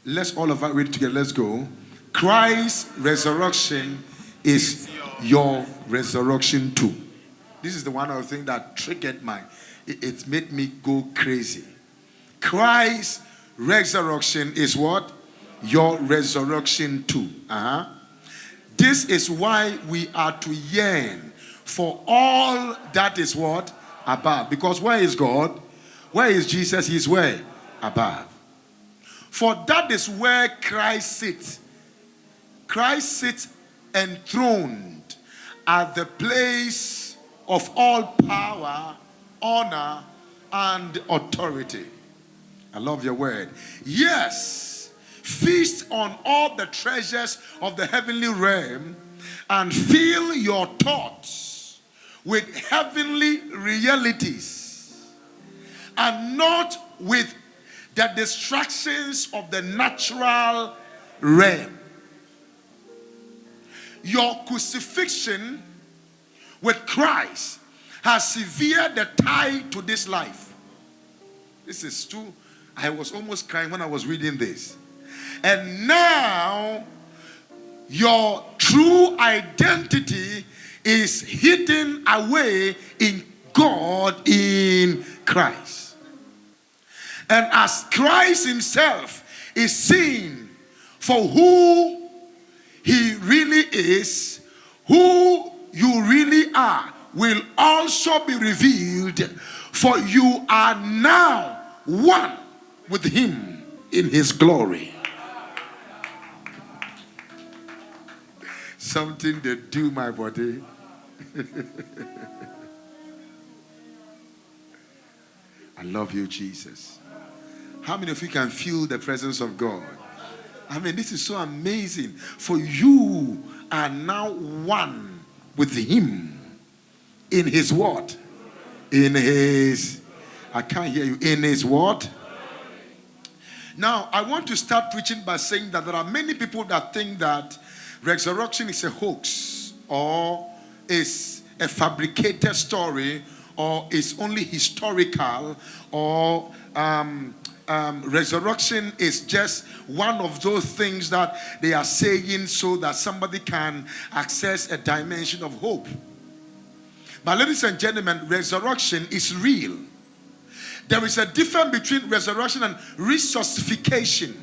Let's all of us read together. Let's go. Christ's resurrection is your resurrection too. This is the one of the things that triggered it made me go crazy. Christ's resurrection is what? Your resurrection too. This is why we are to yearn for all that is what? Above. Because where is God? Where is Jesus? He's where? Above. For that is where Christ sits. Christ sits enthroned at the place of all power, honor, and authority. I love your word. Yes, feast on all the treasures of the heavenly realm and fill your thoughts with heavenly realities and not with the distractions of the natural realm. Your crucifixion with Christ has severed the tie to this life. This is true. I was almost crying when I was reading this. And now your true identity is hidden away in God in Christ. And as Christ himself is seen for who he really is, who you really are will also be revealed, for you are now one with him in his glory. Something they do, my body. I love you, Jesus. How many of you can feel the presence of God? I mean, this is so amazing. For you are now one with him in his what? In his, I can't hear you, in his what? Now, I want to start preaching by saying that there are many people that think that resurrection is a hoax or is a fabricated story or is only historical or resurrection is just one of those things that they are saying so that somebody can access a dimension of hope. But ladies and gentlemen, resurrection is real. There is a difference between resurrection and resuscitation.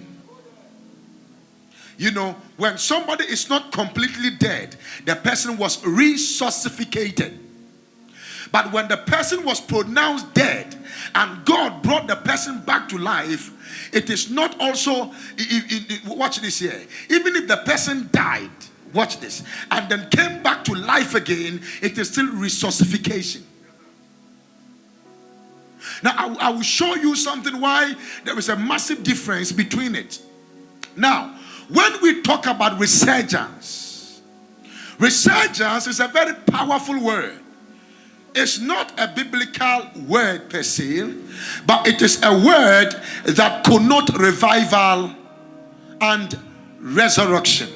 You know, when somebody is not completely dead, the person was resuscitated. But when the person was pronounced dead and God brought the person back to life, it is not also, watch this here, even if the person died, watch this, and then came back to life again, it is still resuscitation. Now, I will show you something why there is a massive difference between it. Now, when we talk about resurgence, resurgence is a very powerful word. It's not a biblical word per se, but it is a word that connotes revival and resurrection.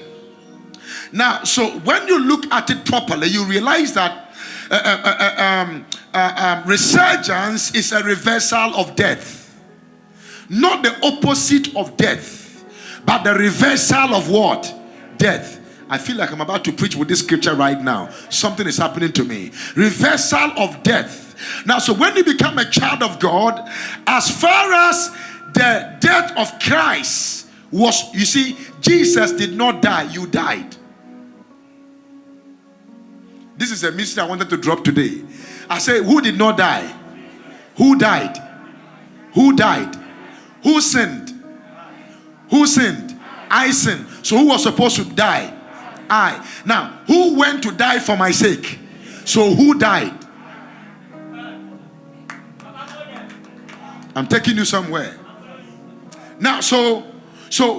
Now, so when you look at it properly, you realize that resurgence is a reversal of death. Not the opposite of death, but the reversal of what? Death. I feel like I'm about to preach with this scripture right now. Something is happening to me. Reversal of death. Now, so when you become a child of God, as far as the death of Christ was, you see, Jesus did not die, you died. This is a mystery I wanted to drop today. I say, who did not die? Who died? Who died? Who sinned? Who sinned? I sinned. So who was supposed to die? I. Now, who went to die for my sake? So who died? I'm taking you somewhere. Now, so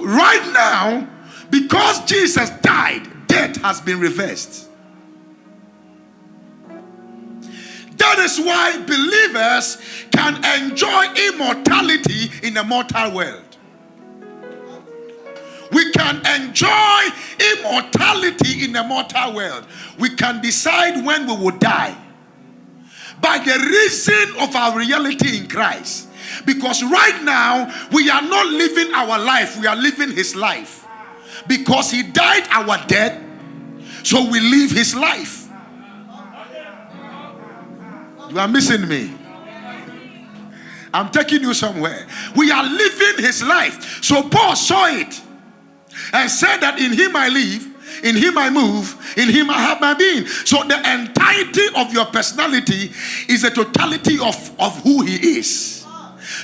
right now, because Jesus died, death has been reversed. That is why believers can enjoy immortality in a mortal world. We can enjoy immortality in a mortal world. We can decide when we will die. by the reason of our reality in Christ. Because right now, we are not living our life, we are living his life. Because he died our death, so we live his life. You are missing me. I'm taking you somewhere. We are living his life. So Paul saw it and said that in him I live, in him I move, in him I have my being. So the entirety of your personality is the totality of who he is.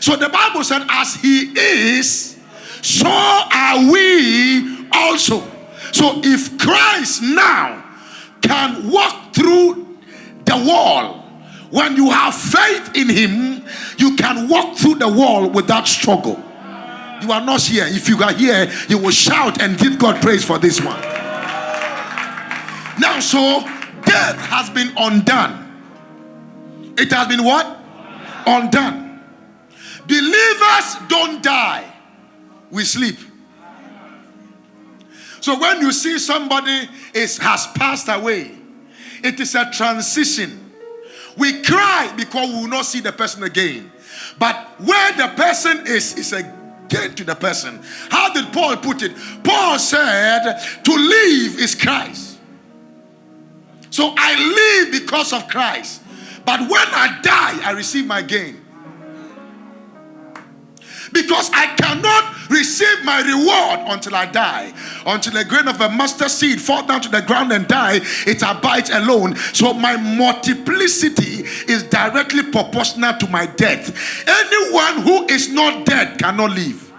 So the Bible said, as he is, so are we also. So if Christ now can walk through the wall, when you have faith in him, you can walk through the wall without struggle. You are not here. If you are here, you will shout and give God praise for this one. Now, so death has been undone. It has been what? Undone. Believers don't die. We sleep. So when you see somebody has passed away, it is a transition. We cry because we will not see the person again. But where the person is a gain to the person. How did Paul put it? Paul said, to live is Christ. So I live because of Christ. But when I die, I receive my gain. Because I cannot receive my reward until I die. Until a grain of a mustard seed fall down to the ground and die, it abides alone. So my multiplicity is directly proportional to my death. Anyone who is not dead cannot live.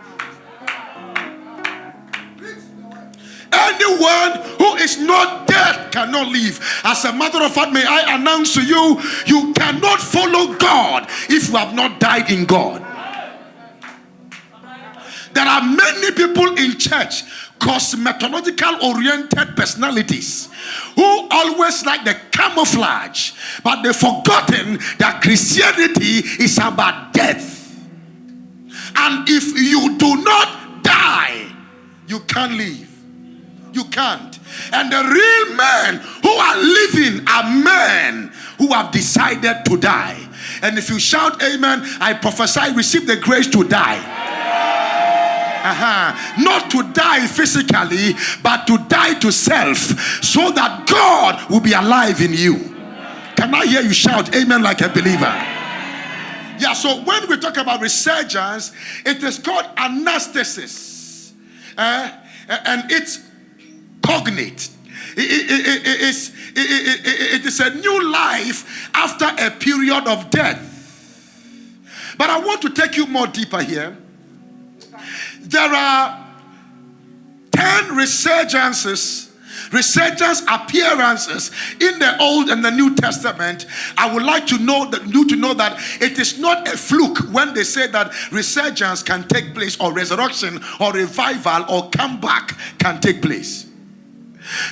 Anyone who is not dead cannot live. As a matter of fact, may I announce to you, you cannot follow God if you have not died in God. There are many people in church, cosmetological oriented personalities, who always like the camouflage, but they've forgotten that Christianity is about death. And if you do not die, you can't live. You can't. And the real men who are living are men who have decided to die. And if you shout amen, I prophesy, receive the grace to die. Not to die physically, but to die to self, so that God will be alive in you. Can I hear you shout amen like a believer? Yeah, so when we talk about resurgence, it is called anastasis. And it's cognate. It is a new life after a period of death. But I want to take you more deeper here. There are 10 resurgence appearances in the Old and the New Testament. I would like to know that you to know that it is not a fluke when they say that resurgence can take place, or resurrection or revival or comeback can take place.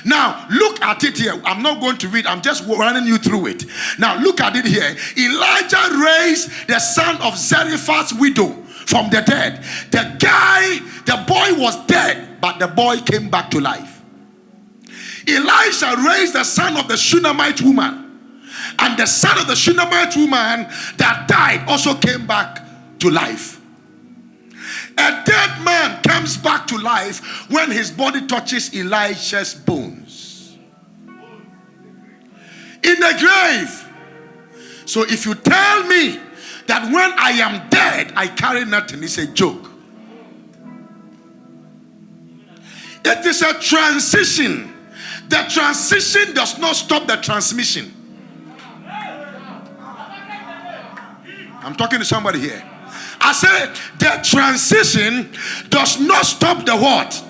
Now look at it here. I'm not going to read, I'm just running you through it. Now look at it here. Elijah raised the son of Zarephath's widow from the dead. The boy was dead, but the boy came back to life. Elisha raised the son of the Shunammite woman, and the son of the Shunammite woman that died also came back to life. A dead man comes back to life when his body touches Elisha's bones in the grave. So if you tell me that when I am dead, I carry nothing, it's a joke. It is a transition. The transition does not stop the transmission. I'm talking to somebody here. I said the transition does not stop the what?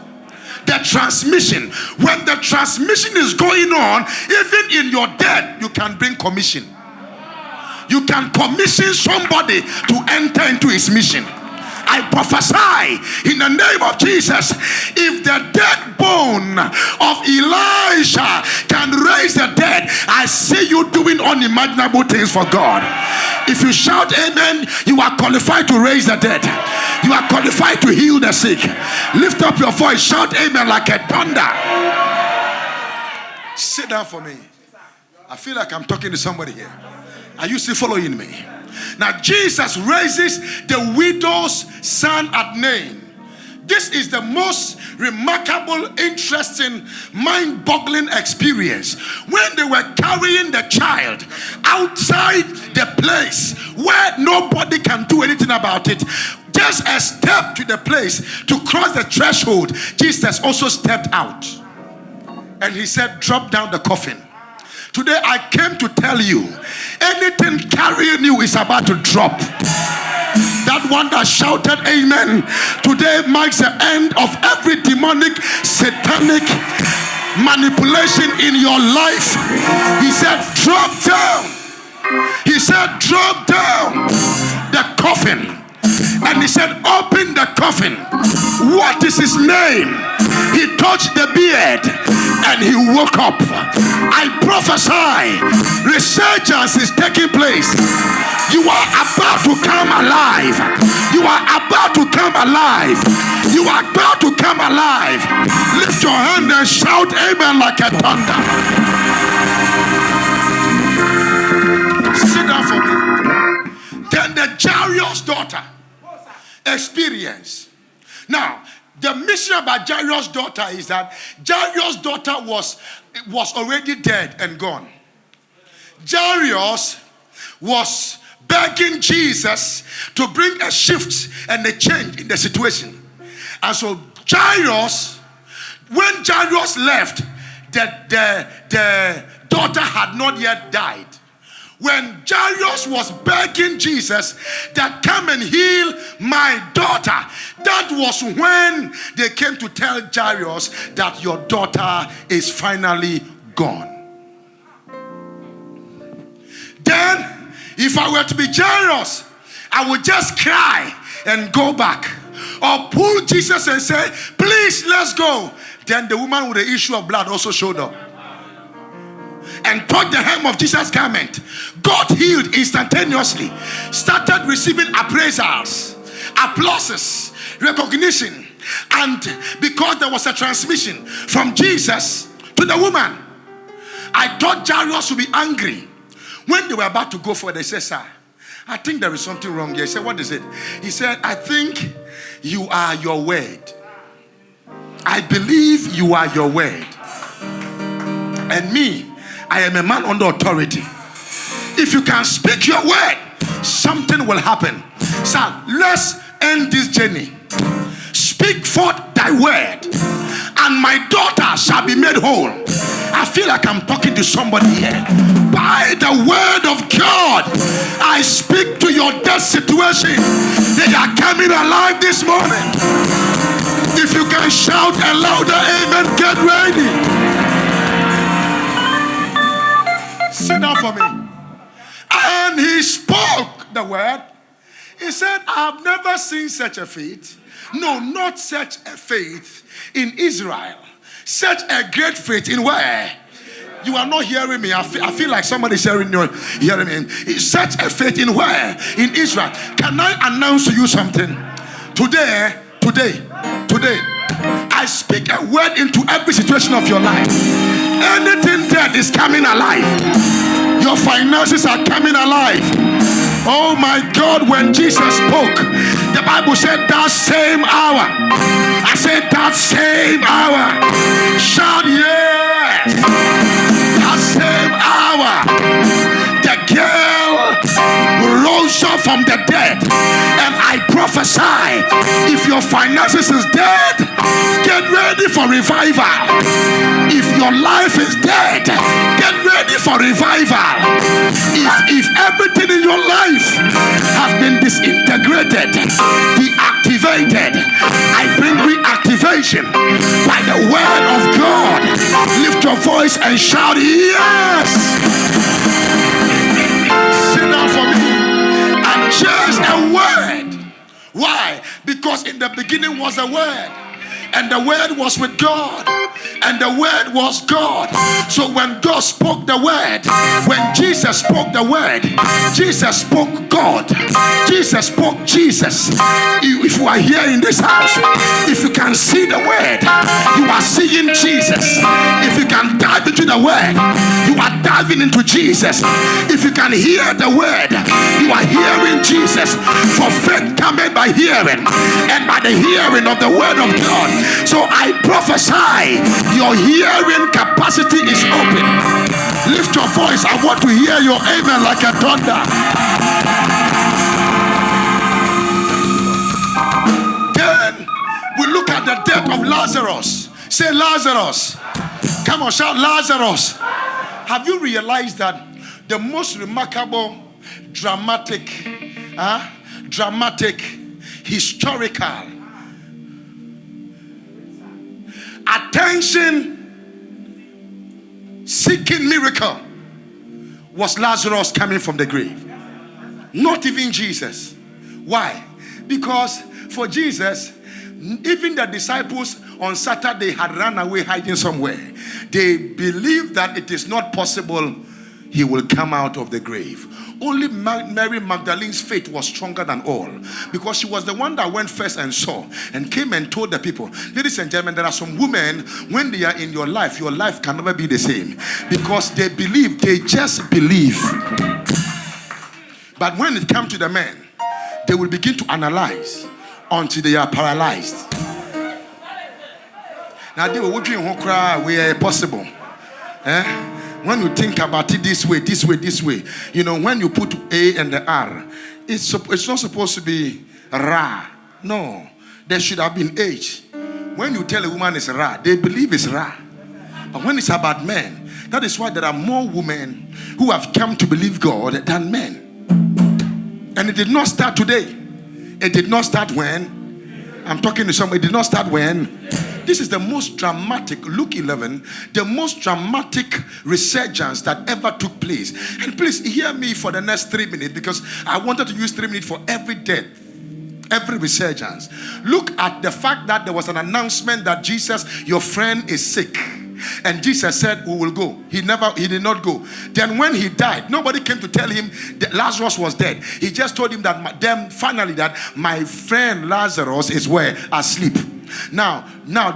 The transmission. When the transmission is going on, even in your death, you can bring commission. You can commission somebody to enter into his mission. I prophesy in the name of Jesus, if the dead bone of Elijah can raise the dead, I see you doing unimaginable things for God. If you shout amen, you are qualified to raise the dead. You are qualified to heal the sick. Lift up your voice, shout amen like a thunder. Sit down for me. I feel like I'm talking to somebody here. Are you still following me? Now Jesus raises the widow's son at Nain. This is the most remarkable, interesting, mind-boggling experience. When they were carrying the child outside the place where nobody can do anything about it, just a step to the place to cross the threshold, Jesus also stepped out. And he said, drop down the coffin. Today I came to tell you, anything carrying you is about to drop. That one that shouted amen today marks the end of every demonic, satanic manipulation in your life. He said, drop down. He said, drop down the coffin. And he said, open the coffin. What is his name? He touched the beard and he woke up. I prophesy, resurgence is taking place. You are about to come alive. You are about to come alive. You are about to come alive. Lift your hand and shout amen like a thunder. Sit down for me. Then the Jairus' daughter experience. Now, the mission about Jairus' daughter is that Jairus' daughter was already dead and gone. Jairus was begging Jesus to bring a shift and a change in the situation. And so Jairus, when Jairus left, the daughter had not yet died. When Jairus was begging Jesus that come and heal my daughter, that was when they came to tell Jairus that your daughter is finally gone. Then, if I were to be Jairus, I would just cry and go back, or pull Jesus and say, please, let's go. Then the woman with the issue of blood also showed up and touched the hem of Jesus' garment. Got healed instantaneously. Started receiving appraisals, applauses, recognition. And because there was a transmission from Jesus to the woman, I thought Jairus would be angry. When they were about to go for it, they said, sir, I think there is something wrong here. He said, what is it? He said, I think you are your word. I believe you are your word. And me, I am a man under authority. If you can speak your word, something will happen. So let's end this journey. Speak forth thy word, and my daughter shall be made whole. I feel like I'm talking to somebody here. By the word of God, I speak to your death situation. They are coming alive this morning. If you can shout a louder amen, get ready. Sit down for me. And he spoke the word. He said, I have never seen such a faith. No, not such a faith in Israel. Such a great faith in where? You are not hearing me. I feel like somebody's hearing me. Such a faith in where? In Israel. Can I announce to you something? Today, I speak a word into every situation of your life. Anything dead is coming alive. Your finances are coming alive. Oh my God, when Jesus spoke, the Bible said that same hour. I said that same hour. Shout yes. That same hour. The girl rose up from the dead. And I prophesy, if your finances is dead, get ready for revival. If your life is dead, get ready for revival. If everything in your life has been disintegrated, deactivated, I bring reactivation by the word of God. Lift your voice and shout yes. Sit down for me. And just a word. Why? Because in the beginning was a word, and the word was with God, and the word was God. So when God spoke the word, when Jesus spoke the word, Jesus spoke God. God. Jesus spoke Jesus. If you are here in this house, if you can see the word, you are seeing Jesus. If you can dive into the word, you are diving into Jesus. If you can hear the word, you are hearing Jesus. For faith cometh by hearing, and by the hearing of the word of God. So I prophesy, your hearing capacity is open. Lift your voice. I want to hear your amen like a thunder. Then we look at the death of Lazarus. Say Lazarus. Come on, shout Lazarus. Have you realized that the most remarkable, dramatic, historical, attention-seeking miracle was Lazarus coming from the grave? Not even Jesus. Why? Because for Jesus, even the disciples on Saturday had run away hiding somewhere. They believed that it is not possible he will come out of the grave. Only Mary Magdalene's faith was stronger than all, because she was the one that went first and saw and came and told the people, ladies and gentlemen, there are some women, when they are in your life can never be the same, because they believe, they just believe. But when it comes to the men, they will begin to analyze until they are paralyzed. Now they were wondering who cry where possible. When you think about it this way, you know, when you put A and the R, it's not supposed to be Ra. No, there should have been H. When you tell a woman it's Ra, they believe it's Ra. But when it's about men, that is why there are more women who have come to believe God than men. And it did not start today. It did not start when? I'm talking to somebody. It did not start when? This is the most dramatic, Luke 11, the most dramatic resurgence that ever took place. And please hear me for the next 3 minutes, because I wanted to use 3 minutes for every death, every resurgence. Look at the fact that there was an announcement that Jesus, your friend, is sick. And Jesus said, we will go. He did not go. Then when he died, nobody came to tell him that Lazarus was dead. He just told him that finally that my friend Lazarus is where? Asleep. Now,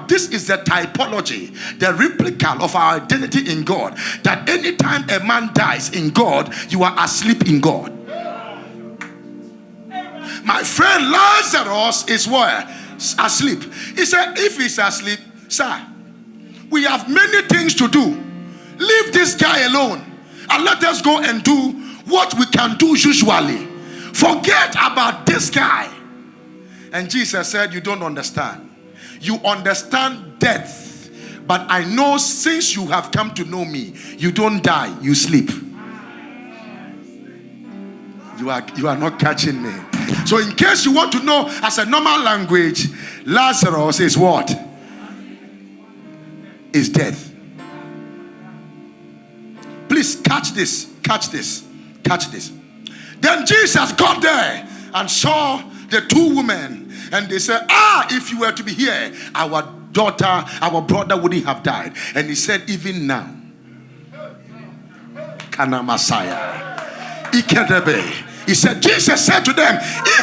this is the typology, the replica of our identity in God. That anytime a man dies in God, you are asleep in God. My friend Lazarus is where? Asleep. He said, if he's asleep, sir, we have many things to do. Leave this guy alone and let us go and do what we can do usually. Forget about this guy. And Jesus said, you don't understand. You understand death, but I know since you have come to know me, you don't die, you sleep. You are not catching me. So in case you want to know, as a normal language, Lazarus is what? Is death. Please catch this. Then Jesus got there and saw the two women, and they said, if you were to be here, our brother wouldn't have died. And he said, even now, Kana Messiah, he said, Jesus said to them,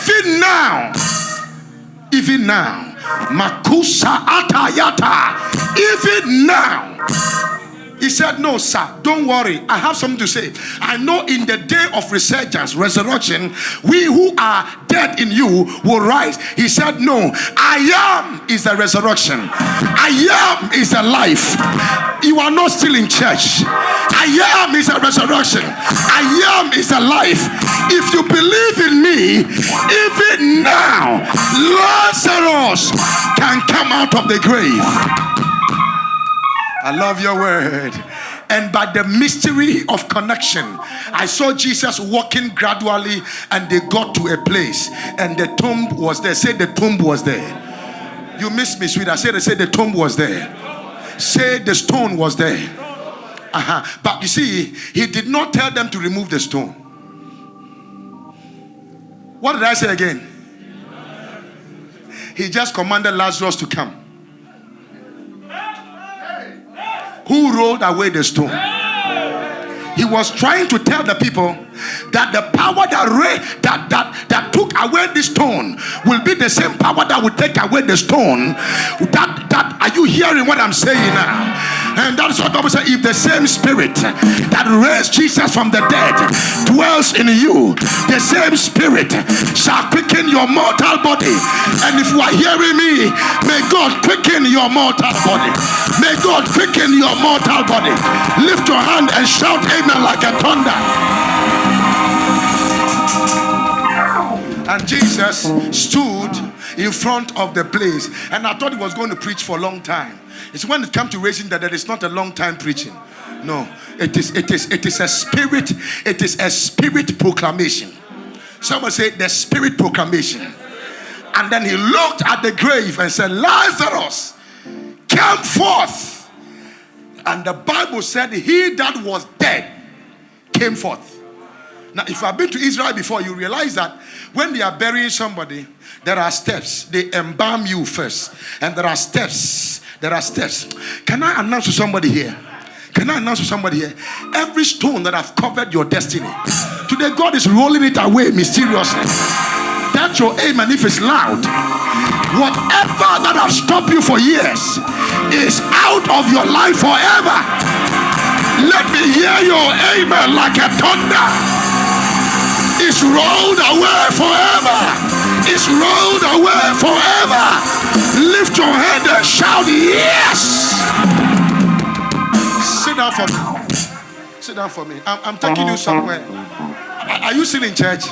even now, Makusa Atayata, even now. He said, no, sir, don't worry. I have something to say. I know in the day of resurgence, resurrection, we who are dead in you will rise. He said, no, I am is the resurrection. I am is the life. You are not still in church. I am is a resurrection. I am is a life. If you believe in me, even now, Lazarus can come out of the grave. I love your word. And by the mystery of connection, I saw Jesus walking gradually, and they got to a place, and the tomb was there. Say the tomb was there. You missed me, sweetheart. Say the tomb was there. Say the stone was there. But you see, he did not tell them to remove the stone. What did I say again? He just commanded Lazarus to come. Who rolled away the stone? He was trying to tell the people that the power that took away the stone will be the same power that will take away the stone. That are you hearing what I'm saying now? And that's what Bible says. If the same spirit that raised Jesus from the dead dwells in you, the same spirit shall quicken your mortal body. And if you are hearing me, may God quicken your mortal body. May God quicken your mortal body. Lift your hand and shout amen like a thunder. And Jesus stood in front of the place, and I thought he was going to preach for a long time. It's when it comes to raising that it's not a long time preaching. No, it is a spirit. It is a spirit proclamation. Someone say the spirit proclamation. And then he looked at the grave and said, Lazarus, come forth. And the Bible said he that was dead came forth. Now, if you have been to Israel before, you realize that when they are burying somebody, there are steps. They embalm you first. And there are steps. There are steps. Can I announce to somebody here? Can I announce to somebody here? Every stone that have covered your destiny, today God is rolling it away mysteriously. That's your amen if it's loud. Whatever that have stopped you for years is out of your life forever. Let me hear your amen like a thunder. It's rolled away forever. It's rolled away forever. Lift your hand and shout yes. Sit down for me. Sit down for me. I'm taking you somewhere. Are you still in church?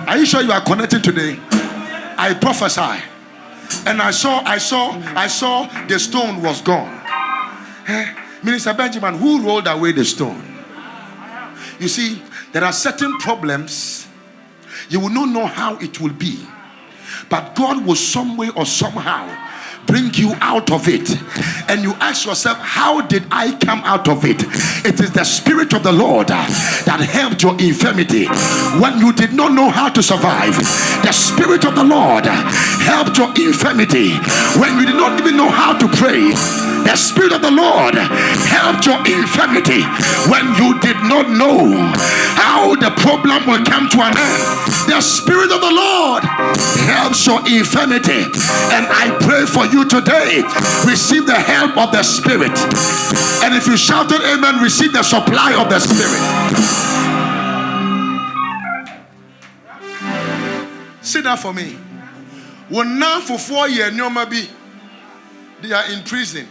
Are you sure you are connecting today? I prophesy, and I saw the stone was gone. Minister Benjamin, who rolled away the stone? You see, there are certain problems you will not know how it will be, but God will some way or somehow bring you out of it. And you ask yourself, how did I come out of it? It is the Spirit of the Lord that helped your infirmity when you did not know how to survive. The Spirit of the Lord helped your infirmity when you did not even know how to pray. The Spirit of the Lord helped your infirmity when you did not know how the problem will come to an end. The Spirit of the Lord helps your infirmity, and I pray for you today. Receive the help of the Spirit, and if you shouted amen, receive the supply of the Spirit. Sit down for me. When now for 4 years, they are in prison.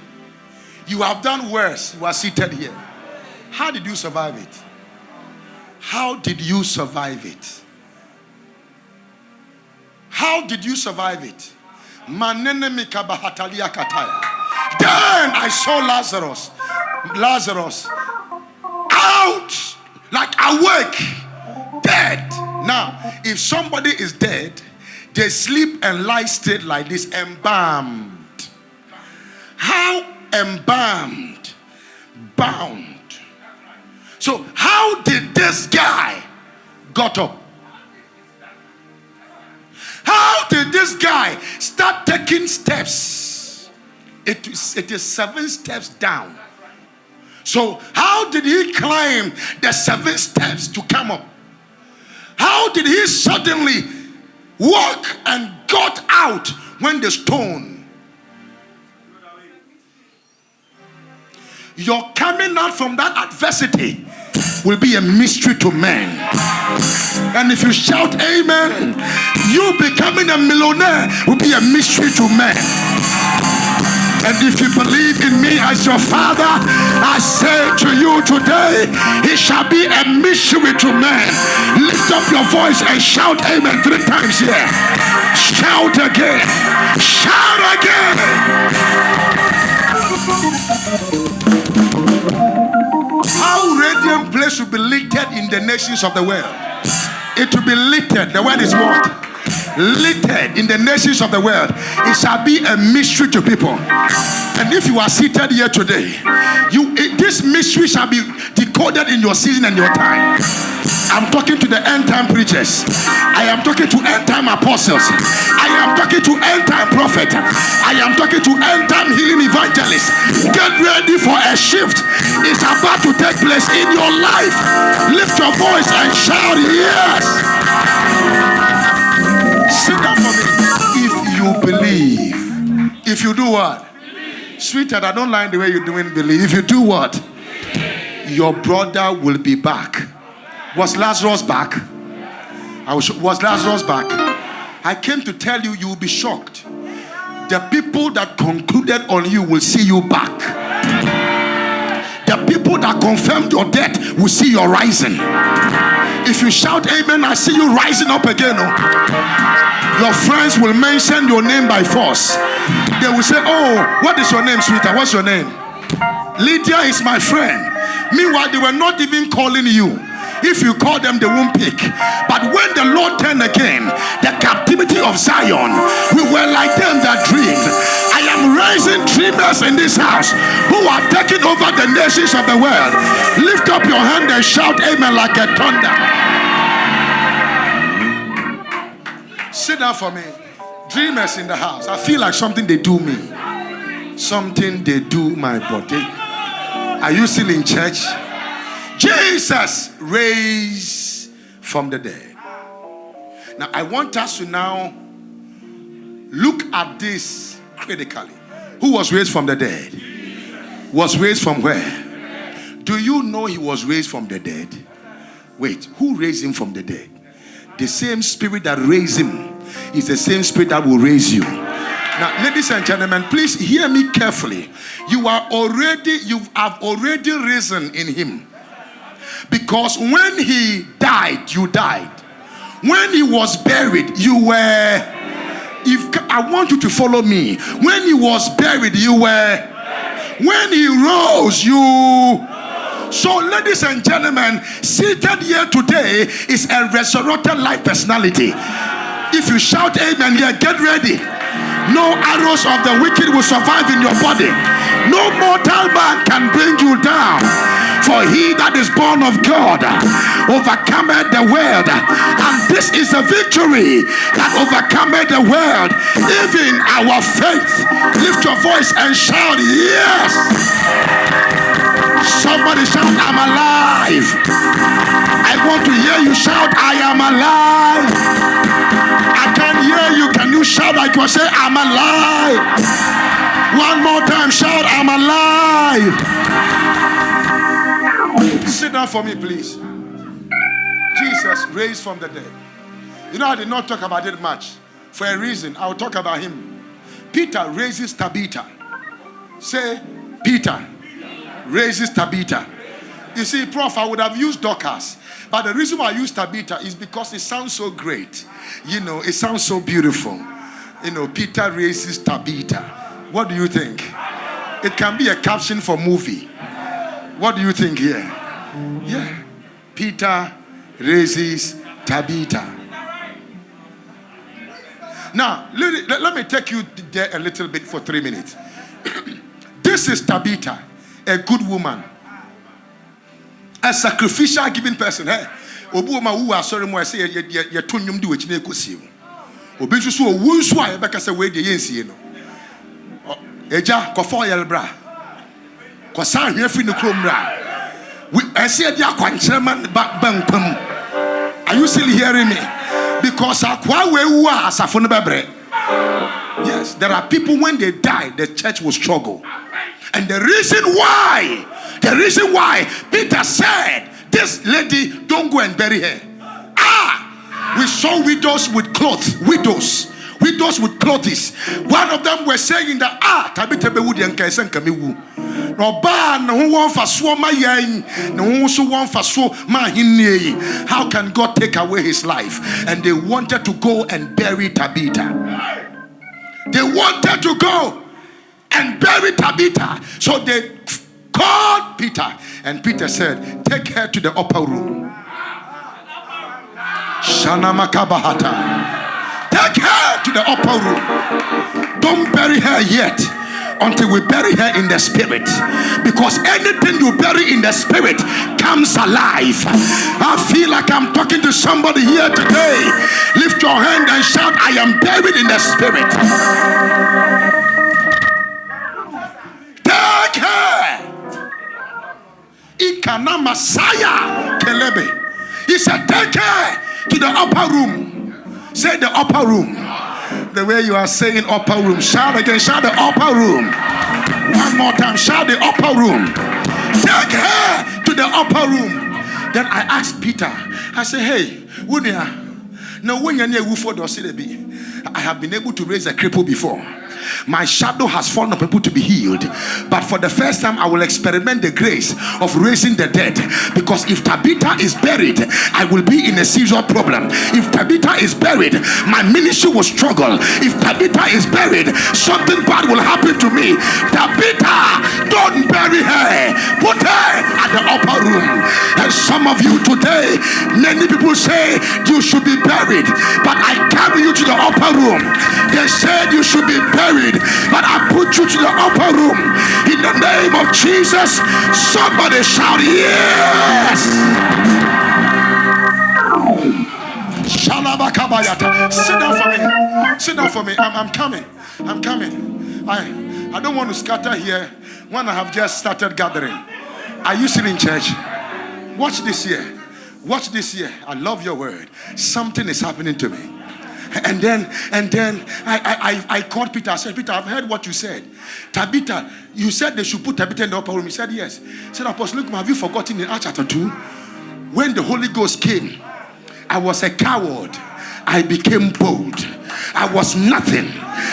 You have done worse. You are seated here. How did you survive it? How did you survive it? How did you survive it? Then I saw Lazarus out, like awake, dead. Now, if somebody is dead, they sleep and lie straight like this, embalmed. How embalmed? Bound. So how did this guy got up? How did this guy start taking steps? It is 7 steps down. So how did he climb the 7 steps to come up? How did he suddenly walk and got out when the stone? Your coming out from that adversity will be a mystery to men. And if you shout amen, you becoming a millionaire will be a mystery to men. And if you believe in me as your Father, I say to you today, it shall be a mystery to men. Lift up your voice and shout amen 3 times here. Shout again. Shout again. How radiant place will be lifted in the nations of the world. It will be lifted. The word is what? Lifted in the nations of the world. It shall be a mystery to people. And if you are seated here today, this mystery shall be decoded in your season and your time. I'm talking to the end time preachers. I am talking to end time apostles. I am talking to end time prophets. prophet. I am talking to end-time healing evangelists. Get ready for a shift. It's about to take place in your life. Lift your voice and shout yes. Sit down for me. If you believe, if you do what? Sweetheart, I don't like the way you're doing believe. If you do what? Your brother will be back. Was Lazarus back? Was Lazarus back? I came to tell you, you will be shocked. The people that concluded on you will see you back. The people that confirmed your death will see your rising. If you shout amen, I see you rising up again. Your friends will mention your name by force. They will say, oh, what is your name, sweetheart? What's your name? Lydia is my friend. Meanwhile, they were not even calling you. If you call them, they won't pick. But when the Lord turned again, the captivity of Zion, we were like them that dreamed. I am raising dreamers in this house who are taking over the nations of the world. Lift up your hand and shout amen like a thunder. Sit down for me. Dreamers in the house. I feel like something they do me. Something they do my body. Are you still in church? Jesus raised from the dead. Now I want us to now look at this critically. Who was raised from the dead? Was raised from where? Do you know he was raised from the dead? Wait, who raised him from the dead? The same spirit that raised him is the same spirit that will raise you. Now, ladies and gentlemen, please hear me carefully. You have already risen in him. Because when he died, you died. When he was buried, you were. If I want you to follow me. When he was buried, you were. When he rose, you. So, ladies and gentlemen, seated here today is a resurrected life personality. If you shout amen here, get ready. No arrows of the wicked will survive in your body. No mortal man can bring you down. For he that is born of God overcometh the world. And this is a victory that overcometh the world. Even our faith. Lift your voice and shout yes. Somebody shout, I'm alive. I want to hear you shout, I am alive. I can't hear you. Can you shout like you say, I'm alive? One more time, shout, I'm alive. Sit down for me, please. Jesus raised from the dead. You know, I did not talk about it much. For a reason, I will talk about him. Peter raises Tabitha. Say, Peter raises Tabitha. You see, Prof, I would have used Dorcas. But the reason why I use Tabitha is because it sounds so great. You know, it sounds so beautiful. You know, Peter raises Tabitha. What do you think? It can be a caption for movie. What do you think here? Yeah. Peter raises Tabitha. Now, let me take you there a little bit for 3 minutes. This is Tabitha, a good woman. A sacrificial giving person. Hey, Obuma who are sorry more say ye tonyum di wechine ekosi. Obi nso so wunso a ye beka say we de yensie no. Eja kofo yel bra. Kosan hwe fi no krom bra. We ese dia kwankyere man bankam. Are you still hearing me? Because akwa we wu asafo no bebre. Yes, there are people when they die the church will struggle. And the reason why Peter said, this lady, don't go and bury her. We saw widows with clothes. Widows with clothes. One of them were saying that, Tabitha bewudi ankaisen kamiwu. No ba na ho won faso ma yan, na ho so won faso ma hinne. How can God take away his life? And they wanted to go and bury Tabitha. They wanted to go and bury Tabitha. So they called Peter. And Peter said, take her to the upper room. Shana Makabahata. Take her to the upper room. Don't bury her yet. until we bury her in the spirit. Because anything you bury in the spirit comes alive. I feel like I'm talking to somebody here today. Lift your hand and shout, I am buried in the spirit. Take her. Ikana Messiah Kelebe. He said, take her to the upper room. Say the upper room. The way you are saying upper room. Shout again. Shout the upper room. One more time. Shout the upper room. Take her to the upper room. Then I asked Peter. I said, hey, Wunia. Now when you're near Wufo, I have been able to raise a cripple before. My shadow has fallen on people to be healed, but for the first time I will experiment the grace of raising the dead. Because if Tabitha is buried, I will be in a serious problem. If Tabitha is buried, my ministry will struggle. If Tabitha is buried, something bad will happen to me. Tabitha, don't bury her. Put her at the upper room. And some of you today, many people say you should be buried, but I carry you to the upper room. They said you should be buried, but I put you to the upper room. In the name of Jesus, somebody shout yes. Sit down for me. Sit down for me. I'm coming. I'm coming. I don't want to scatter here when I have just started gathering. Are you still in church? Watch this here. Watch this here. I love your word. Something is happening to me. And then I called Peter. I said, Peter, I've heard what you said. Tabitha, you said they should put Tabitha in the upper room. He said, yes. He said, Apostle Nkum, have you forgotten in Acts chapter 2? When the Holy Ghost came, I was a coward. I became bold. I was nothing.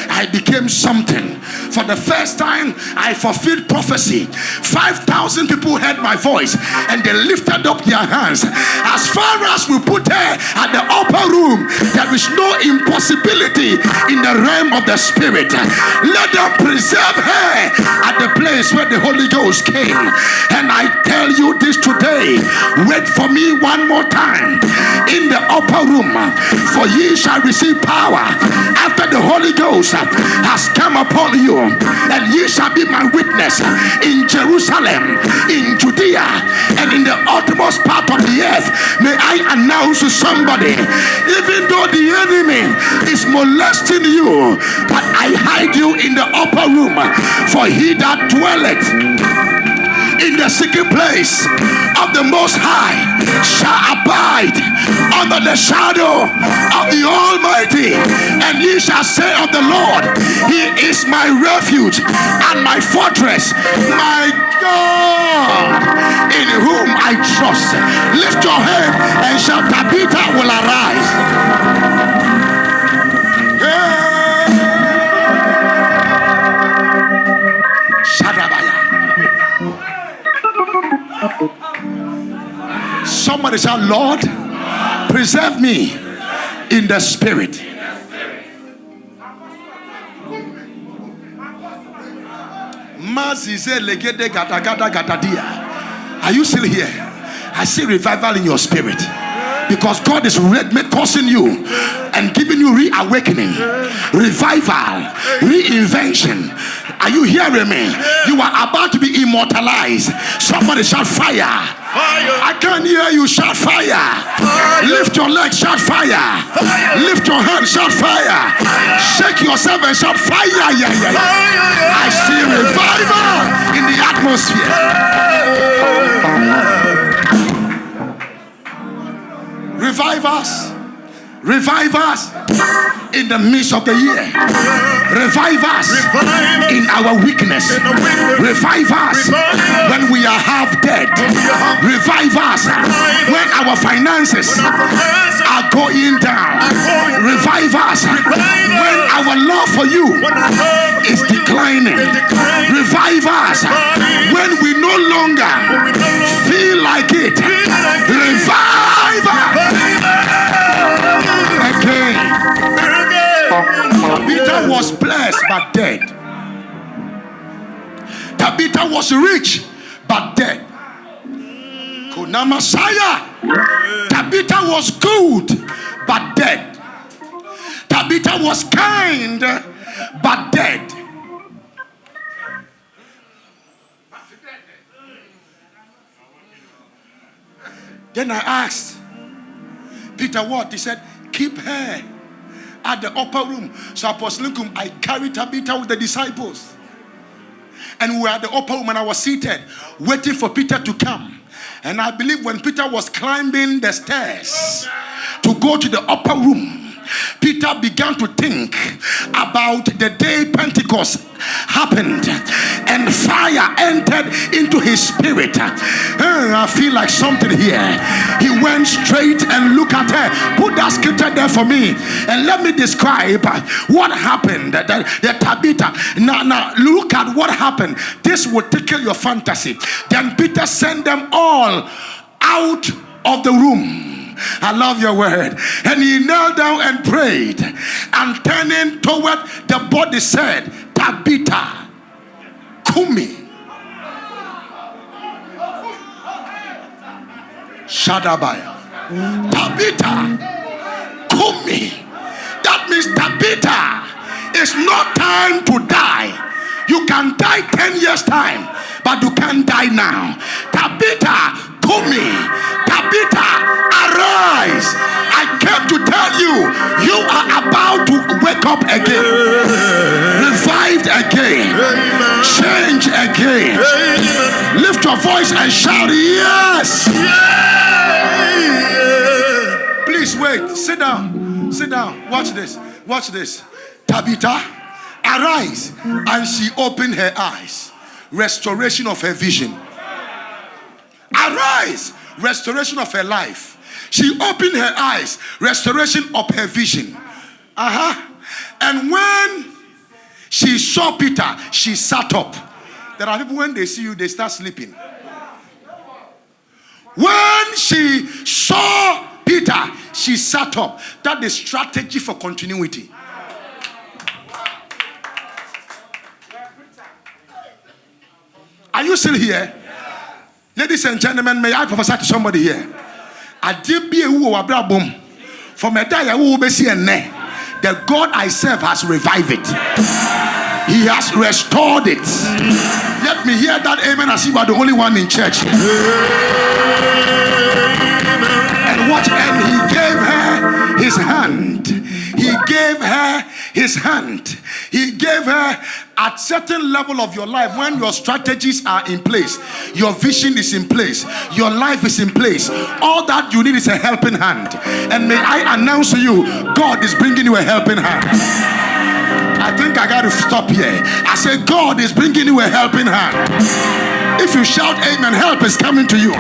I became something. For the first time, I fulfilled prophecy. 5,000 people heard my voice and they lifted up their hands. As far as we put her at the upper room, there is no impossibility in the realm of the spirit. Let them preserve her at the place where the Holy Ghost came. And I tell you this today, wait for me one more time. In the upper room, for ye shall receive power after the Holy Ghost has come upon you, and ye shall be my witness in Jerusalem, in Judea, and in the uttermost part of the earth. May I announce to somebody, even though the enemy is molesting you, but I hide you in the upper room, for he that dwelleth in the secret place of the Most High shall abide under the shadow of the Almighty. And ye shall say of the Lord, He is my refuge and my fortress, my God, in whom I trust. Lift your hand and shout, Tabitha will arise. Shadabaya. Somebody shout, Lord, preserve me in the spirit. Are you still here? I see revival in your spirit, because God is causing you and giving you reawakening, revival, reinvention. Are you hearing me? You are about to be immortalized. Somebody shout fire. Fire. I can't hear you. Shout fire. Fire. Lift your leg. Shout fire. Fire. Lift your hand. Shout fire. Fire. Shake yourself and shout fire. Yeah. I see revival in the atmosphere. Revive us. Revive us in the midst of the year. Revive us in our weakness. Revive us when we are half dead. Revive us when our finances are going down. Revive us when our love for you is declining. Revive us when we no longer feel like it. Revive us. Tabitha was blessed but dead. Tabitha was rich but dead. Messiah. Tabitha was good but dead. Tabitha was kind but dead. Then I asked Peter what? He said, keep her at the upper room. So Apostle Nkum, I carried Tabitha with the disciples. And we were at the upper room and I was seated, waiting for Peter to come. And I believe when Peter was climbing the stairs to go to the upper room, Peter began to think about the day Pentecost happened and fire entered into his spirit. I feel like something here. He went straight and looked at her. Put that scripture there for me and let me describe what happened. The Tabitha. Now look at what happened. This will tickle your fantasy. Then Peter sent them all out of the room. I love your word. And he knelt down and prayed, and turning toward the body said, Tabitha, Kumi. Shadabaya. Tabitha, Kumi. That means Tabitha, it's not time to die. You can die 10 years time, but you can't die now. Tabitha, Kumi. Tabitha, arise. I came to tell you, you are about to wake up again, revived again, change again. Lift your voice and shout yes. Please wait. Sit down. Sit down. Watch this. Watch this. Tabitha, arise. And she opened her eyes. Restoration of her vision. Arise. Restoration of her life. She opened her eyes. Restoration of her vision. And when she saw Peter, she sat up. There are people, when they see you, they start sleeping. When she saw Peter, she sat up. That is strategy for continuity. Are you still here? Ladies and gentlemen, may I prophesy to somebody here? From a day the God I serve has revived it. He has restored it. Let me hear that amen as you are the only one in church. And watch, and he gave her his hand. He gave her his hand. He gave her at certain level of your life, when your strategies are in place, your vision is in place, your life is in place, all that you need is a helping hand. And may I announce to you, God is bringing you a helping hand. I think I got to stop here. I say God is bringing you a helping hand. If you shout amen, help is coming to you.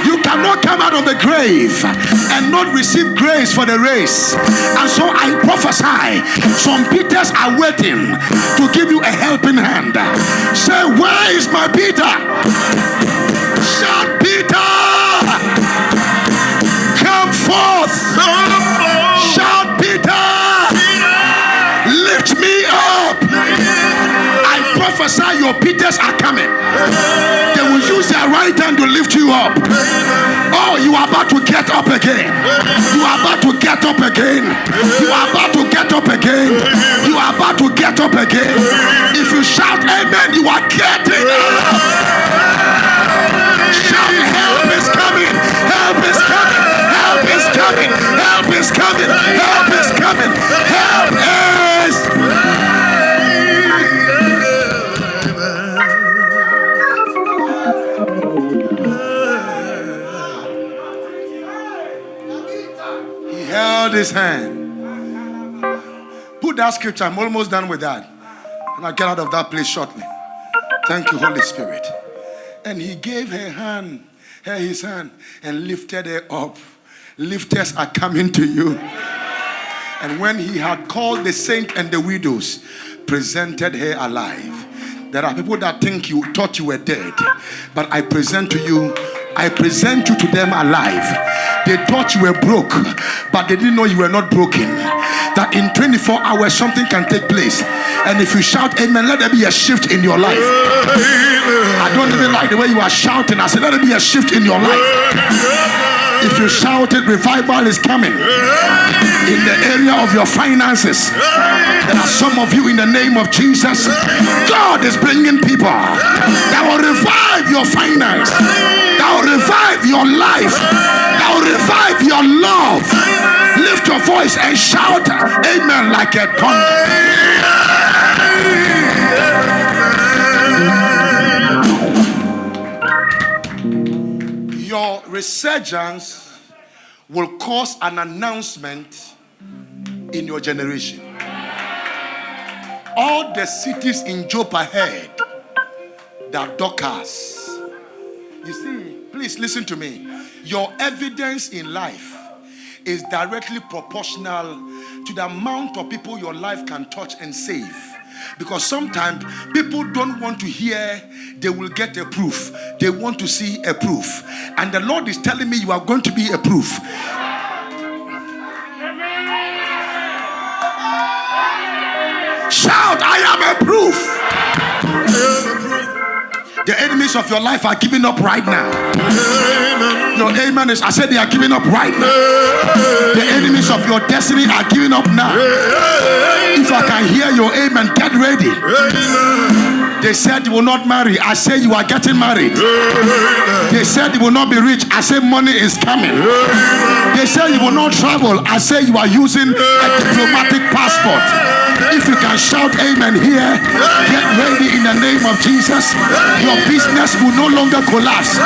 You cannot come out of the grave and not receive grace for the race. And so I prophesy, some Peters are waiting to give you a helping hand. Say, where is my Peter? Shout, Peter, come forth. Shout, Peter, lift me up. I prophesy your Peters are coming. They will use their right hand to lift you up. Oh, you are about to get up again. You are about to get up again. You are about to get up again. You are about to get up again. If you shout amen, you are getting up. Shout, help is coming. Help is coming. Help is coming. Help is coming. Help is coming. Help is coming. Held his hand. Put that scripture. I'm almost done with that. And I'll get out of that place shortly. Thank you, Holy Spirit. And he gave her hand, his hand, and lifted her up. Lifters are coming to you. And when he had called the saint and the widows, presented her alive. There are people that think you thought you were dead, but I present to you to them alive. They thought you were broke, but they didn't know you were not broken. That in 24 hours something can take place. And if you shout amen, let there be a shift in your life. I don't even like the way you are shouting. I said, let there be a shift in your life. If you shout it, revival is coming. In the area of your finances, there are some of you in the name of Jesus. God is bringing people that will revive your finance, that will revive your life, that will revive your love. Lift your voice and shout amen like a thunder. Your resurgence will cause an announcement in your generation. All the cities in Joppa heard that Dorcas. You see, please listen to me. Your evidence in life is directly proportional to the amount of people your life can touch and save. Because sometimes people don't want to hear they will get a proof. They want to see a proof. And the Lord is telling me you are going to be a proof. Shout, I am a proof. The enemies of your life are giving up right now. Your amen is, I said they are giving up right now. The enemies of your destiny are giving up now. If I can hear your amen, get ready. They said you will not marry. I say you are getting married. They said you will not be rich. I say money is coming. They said you will not travel. I say you are using a diplomatic passport. If you can shout amen here, get ready in the name of Jesus. Your business will no longer collapse.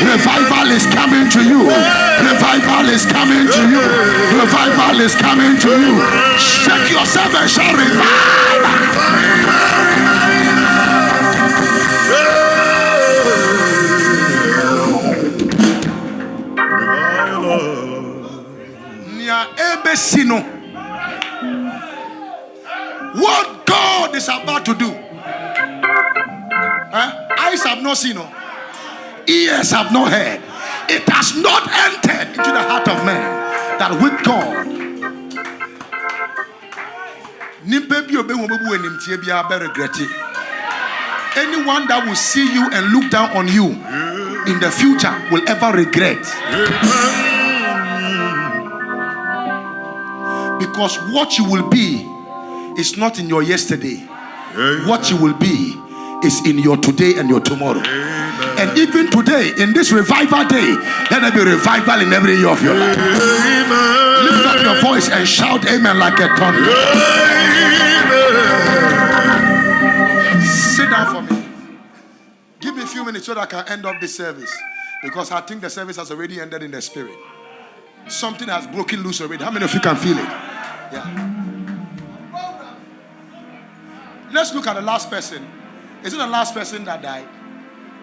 Revival is coming to you. Revival is coming to you. Revival is coming to you. Shake yourself and shout revival. What God is about to do, eyes have not seen, ears have not heard, it has not entered into the heart of man that with God, anyone that will see you and look down on you in the future will ever regret. Because what you will be is not in your yesterday. What you will be is in your today and your tomorrow. And even today, in this revival day, let there be revival in every year of your life. Lift up your voice and shout amen like a thunder. Sit down for me. Give me a few minutes so that I can end up this service. Because I think the service has already ended in the spirit. Something has broken loose already. How many of you can feel it? Yeah. Let's look at the last person. Is it the last person that died?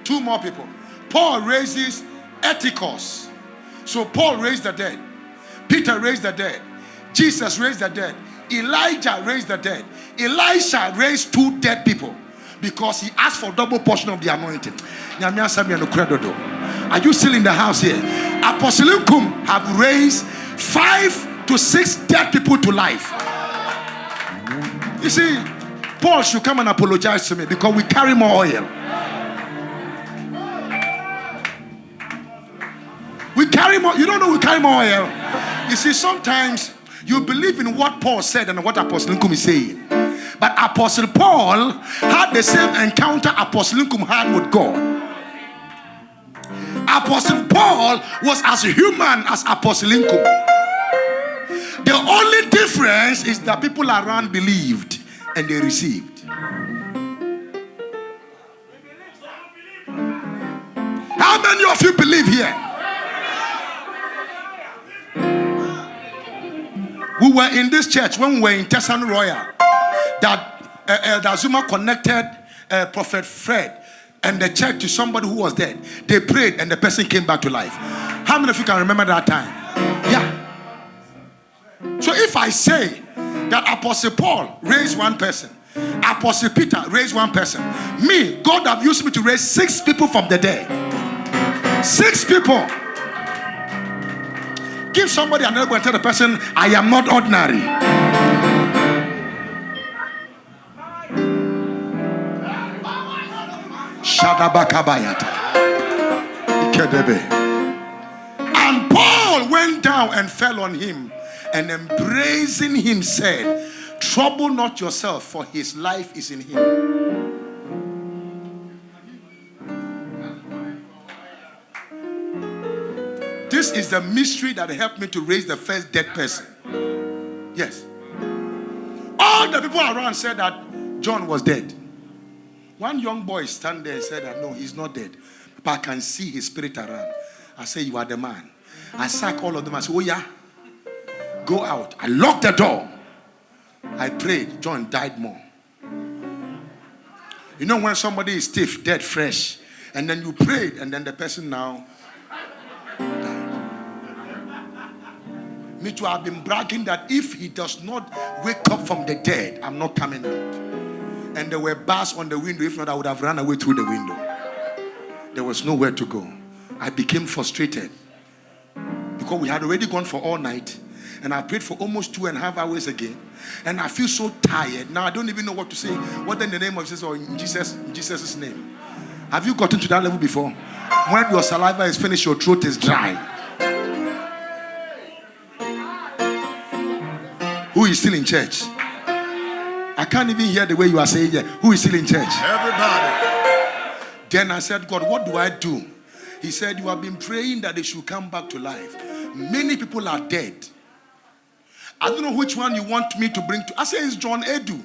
Two more people. Paul raises Ethicus. So Paul raised the dead. Peter raised the dead. Jesus raised the dead. Elijah raised the dead. Elisha raised two dead people because he asked for double portion of the anointing. Are you still in the house here? Apostle Nkum have raised 5 to 6 dead people to life. You see, Paul should come and apologize to me because we carry more oil. We carry more. You don't know we carry more oil. You see, sometimes you believe in what Paul said and what Apostle Nkum is saying. But Apostle Paul had the same encounter Apostle Nkum had with God. Apostle Paul was as human as Apostle Nkum. The only difference is that people around believed and they received. How many of you believe here? We were in this church when we were in Tessan Royal. That Elder Zuma connected Prophet Fred and the church to somebody who was dead. They prayed and the person came back to life. How many of you can remember that time? Yeah. So if I say that Apostle Paul raised one person, Apostle Peter raised one person, me, God have used me to raise 6 people from the dead. 6 people. Give somebody another go and tell the person, I am not ordinary. Shadabakabayata. And Paul down and fell on him, and embracing him said, trouble not yourself, for his life is in him. This is the mystery that helped me to raise the first dead person. Yes. All the people around said that John was dead. One young boy stand there and said that no, he's not dead, but I can see his spirit around. I say, you are the man. I sack all of them. I say, oh yeah, go out. I locked the door. I prayed. John died more. You know when somebody is stiff, dead, fresh, and then you prayed, and then the person now died. Me too, I've been bragging that if he does not wake up from the dead, I'm not coming out. And there were bars on the window. If not, I would have run away through the window. There was nowhere to go. I became frustrated because we had already gone for all night, and I prayed for almost 2.5 hours again, and I feel so tired now. I don't even know what to say. What in the name of Jesus or in Jesus' name? Have you gotten to that level before? When your saliva is finished, your throat is dry. Who is still in church? I can't even hear the way you are saying it. Who is still in church? Everybody. Then I said, God, what do I do? He said, you have been praying that they should come back to life. Many people are dead. I don't know which one you want me to bring to. I said, it's John Edu. He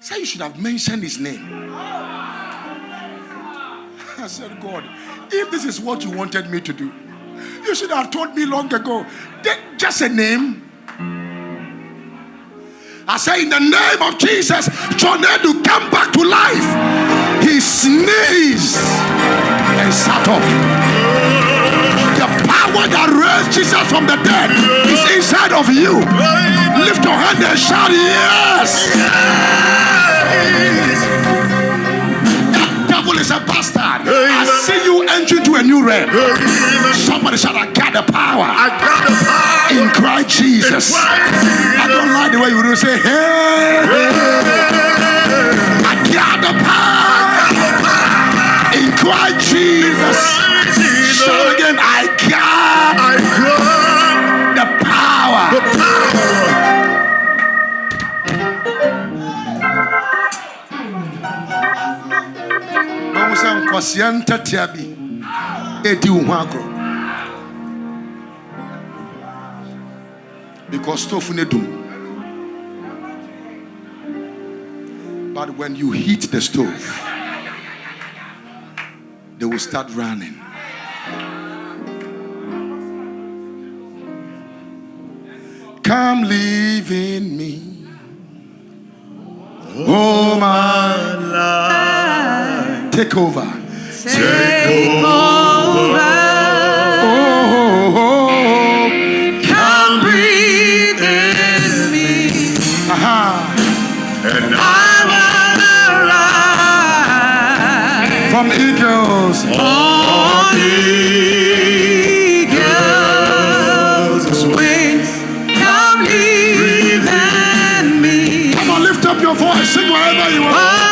said, you should have mentioned his name. I said, God, if this is what you wanted me to do, you should have told me long ago. Just a name. I say, in the name of Jesus, John Edu, come back to life. He sneezed and sat up. The power that raised Jesus from the dead is inside of you. Lift your hand and shout, yes. That devil is a bastard. I see you entering to a new realm. Somebody shout, I got the power. I got the power in Christ Jesus. I don't like the way you do say, hey. I got the power in Christ Jesus. Shout again, I got the power. Because but when you heat the stove, they will start running. Come live in me, oh my life. Take over. Take over. Come breathe in me. And I will arise from eagles. On eagles' wings. Come breathe in me. Come on, lift up your voice. Sing wherever you are.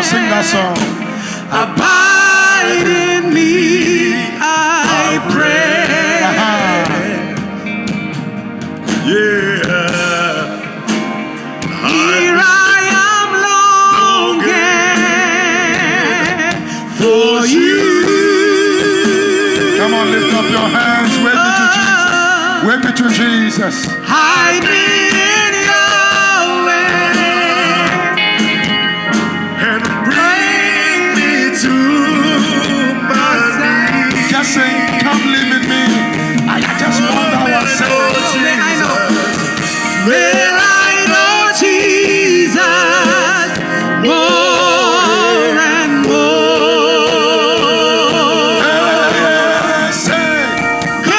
Sing that song. Abide in me, I pray. yeah. Here I am longing for you. Come on, lift up your hands. Wave it to Jesus. Wave it to Jesus. Hide me in your way And bring me to my knees. Just saying, come live in me. I just wonder what May I know Jesus more and more. say, Come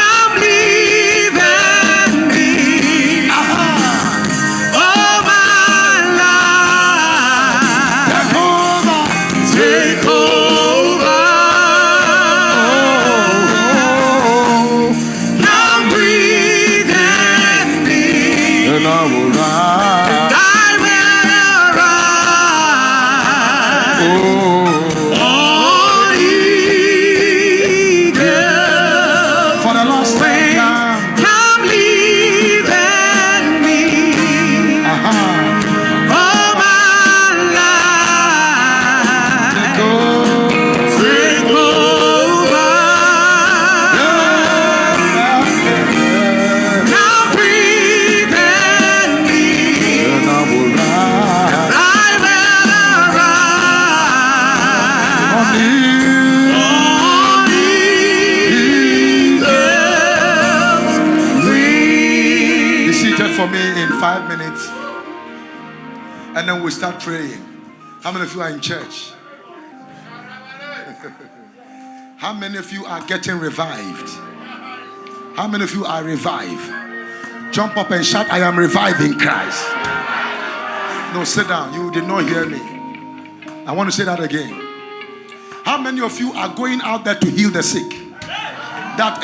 And then we start praying. How many of you are in church? How many of you are getting revived? How many of you are revived? Jump up and shout, I am revived in Christ. No, sit down. You did not hear me. I want to say that again. How many of you are going out there to heal the sick? That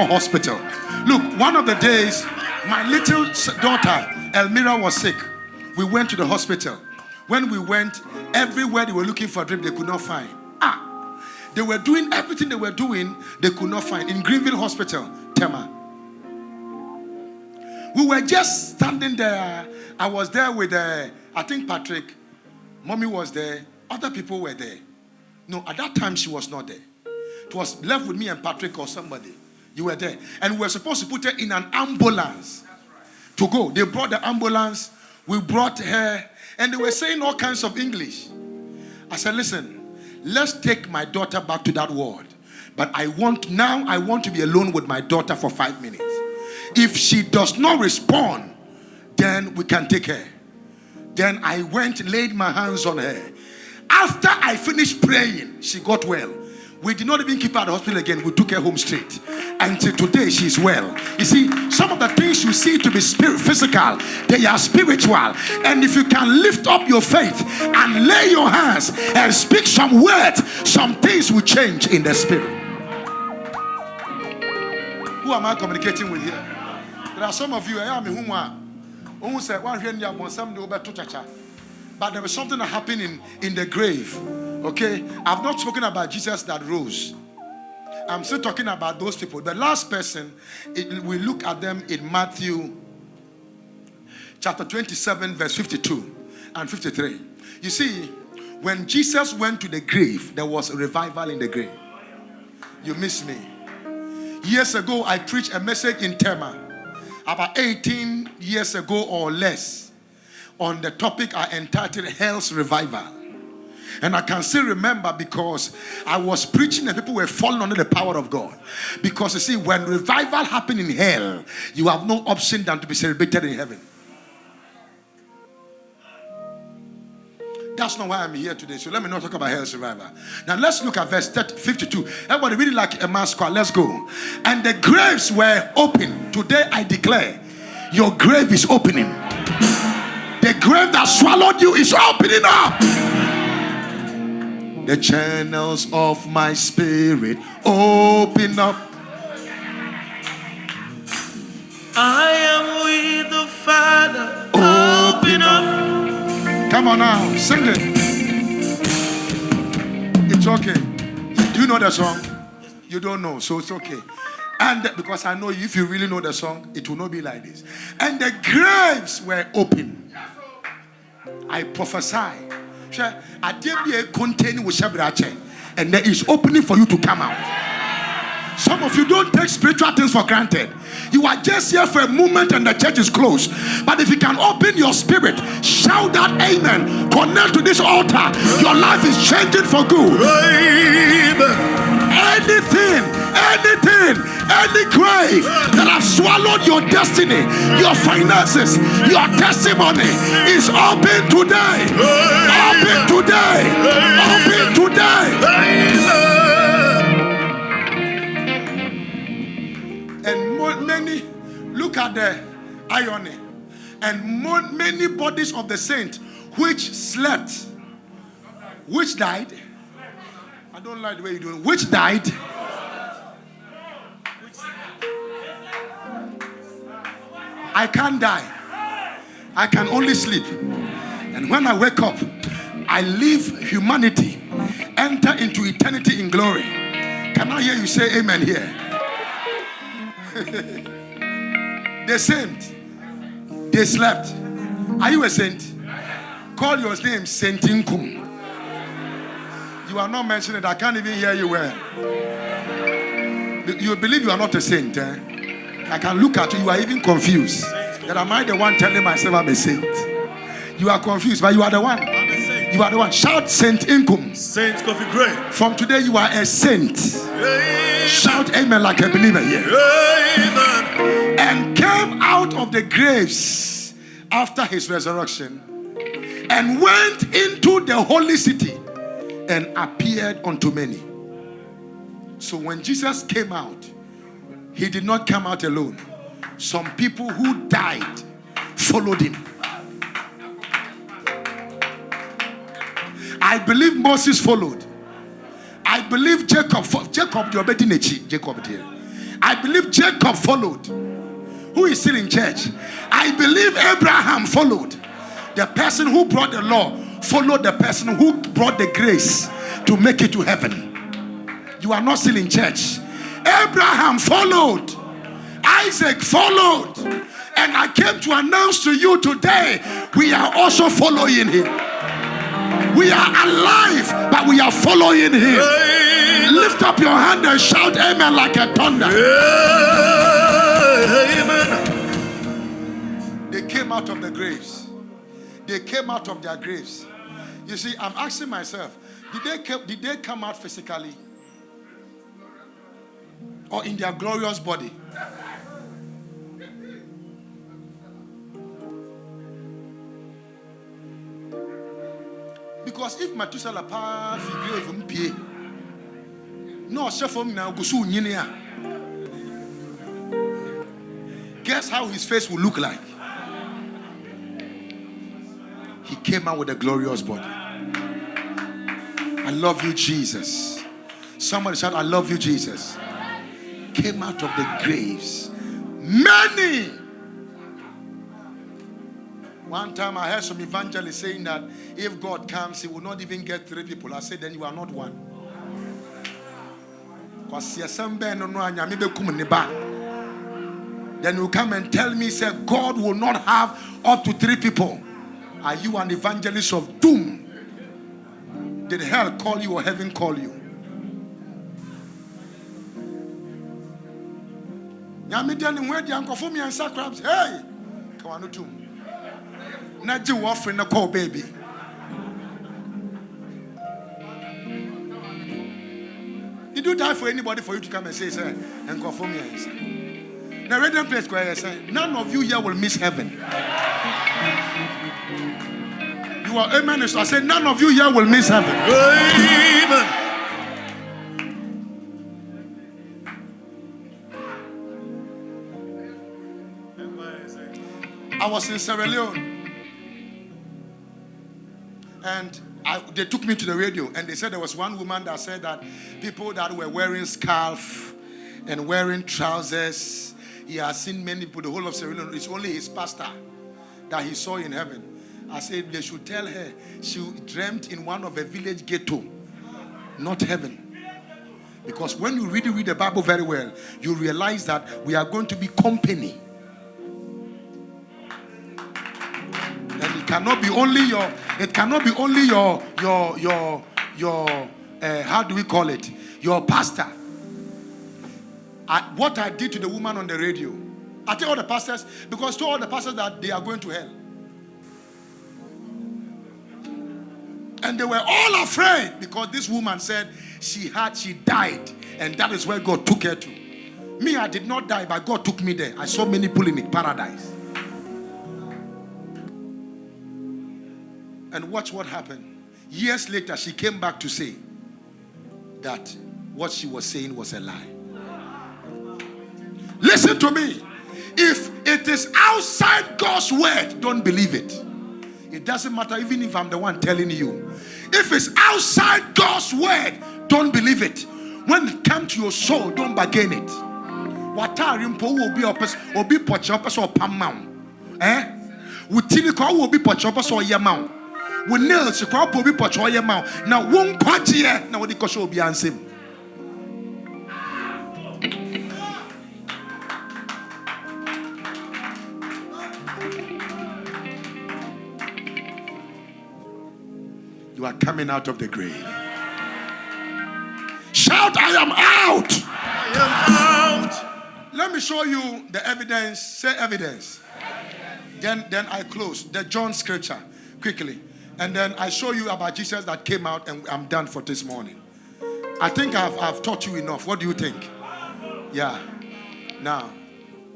hospital. Look, one of the days, my little daughter Elmira was sick. We went to the hospital. When we went, everywhere they were looking for a drip, they could not find. They were doing everything they were doing, they could not find. In Greenville Hospital, Tema. We were just standing there. I was there with, I think Patrick. Mommy was there. Other people were there. No, at that time she was not there. It was left with me and Patrick or somebody. You were there. And we were supposed to put her in an ambulance to go. They brought the ambulance. We brought her. And they were saying all kinds of English. I said, listen, let's take my daughter back to that ward. But I want to be alone with my daughter for 5 minutes. If she does not respond, then we can take her. Then I went, laid my hands on her. After I finished praying, she got well. We did not even keep her at the hospital again. We took her home straight. Until today, she's well. You see, some of the things you see to be physical, they are spiritual. And if you can lift up your faith and lay your hands and speak some words, some things will change in the spirit. Who am I communicating with here? There are some of you, who say, but there was something that happened in the grave. Okay? I've not spoken about Jesus that rose. I'm still talking about those people. The last person, we look at them in Matthew chapter 27, verse 52 and 53. You see, when Jesus went to the grave, there was a revival in the grave. You missed me. Years ago, I preached a message in Tema, about 18 years ago or less, on the topic I entitled Hell's Revival. And I can still remember because I was preaching and people were falling under the power of God. Because you see, when revival happened in hell, you have no option than to be celebrated in heaven. That's not why I'm here today. So let me not talk about hell's revival. Now let's look at verse 52. Everybody really like a mass choir. Let's go. And the graves were open. Today I declare, your grave is opening. The grave that swallowed you is opening up. The channels of my spirit open up. I am with the Father. Open up. Come on now, sing it. It's okay. Do you know the song? You don't know, so it's okay. And because I know if you really know the song, it will not be like this. And the graves were open. I prophesy. And there is opening for you to come out. Some of you don't take spiritual things for granted. You are just here for a moment and the church is closed. But if you can open your spirit, shout that amen, connect to this altar, your life is changing for good. Any grave that has swallowed your destiny, your finances, your testimony is open today. Open today. Open today. And many, look at the irony. And many bodies of the saints which slept, which died. I don't like the way you do it. Which died. I can't die. I can only sleep. And when I wake up, I leave humanity, enter into eternity in glory. Can I hear you say amen here? They saint. They slept. Are you a saint? Call your name Saint Nkum. You are not mentioning it. I can't even hear you well. You believe you are not a saint, eh? I can look at you. You are even confused. That am I the one telling myself I'm a saint? You are confused, but you are the one. You are the one. Shout Saint Nkum. Saint Coffee Gray. From today you are a saint. Amen. Shout amen like a believer here. Amen. A and came out of the graves after his resurrection and went into the holy city and appeared unto many. So when Jesus came out, he did not come out alone. Some people who died followed him. I believe Moses followed. I believe Jacob I believe Jacob followed. Who is still in church? I believe Abraham followed. The person who brought the law followed the person who brought the grace to make it to heaven. You are not still in church. Abraham followed. Isaac followed. And I came to announce to you today, we are also following him. We are alive, but we are following him. Amen. Lift up your hand and shout amen like a thunder. Amen. They came out of the graves. They came out of their graves. You see, I'm asking myself, did they come out physically? Or in their glorious body? Because if Methuselah pa figure of pie, no chefom now go so nyinia. Guess how his face will look like? He came out with a glorious body. I love you, Jesus. Somebody shout, I love you, Jesus. Came out of the graves. Many. One time I heard some evangelists saying that if God comes, he will not even get 3 people. I said, then you are not one. Then you come and tell me, say, God will not have up to 3 people. Are you an evangelist of doom? Did hell call you or heaven call you? Hey, come on, not you offering a call, baby. Did you die for anybody for you to come and say, sir, and call for me? The radiant place where I say, none of you here will miss heaven. You are amen. So I said, none of you here will miss heaven. Amen. I was in Sierra Leone. And they took me to the radio and they said there was one woman that said that people that were wearing scarf and wearing trousers, he has seen many people, the whole of Sierra Leone, it's only his pastor that he saw in heaven. I said they should tell her she dreamt in one of a village ghetto, not heaven. Because when you really read the Bible very well, you realize that we are going to be company. It cannot be only your how do we call it? Your pastor. What I did to the woman on the radio, I tell all the pastors, because to all the pastors that they are going to hell. And they were all afraid because this woman said she died, and that is where God took her to. Me, I did not die, but God took me there. I saw many people in paradise. And watch what happened. Years later, she came back to say that what she was saying was a lie. Listen to me. If it is outside God's word, don't believe it. It doesn't matter even if I'm the one telling you. If it's outside God's word, don't believe it. When it comes to your soul, don't bargain it. Watarimpo will be opposite or be pochopes or pamount. Utiliko will be pochopes or yamount. We nail the crop will be pochoya mount. Now, one party here, now the kosho will be answered. You are coming out of the grave. Shout, I am out. I am out. Let me show you the evidence. Say evidence. Then I close the John scripture quickly. And then I show you about Jesus that came out, and I'm done for this morning. I think I've taught you enough. What do you think? Yeah. Now,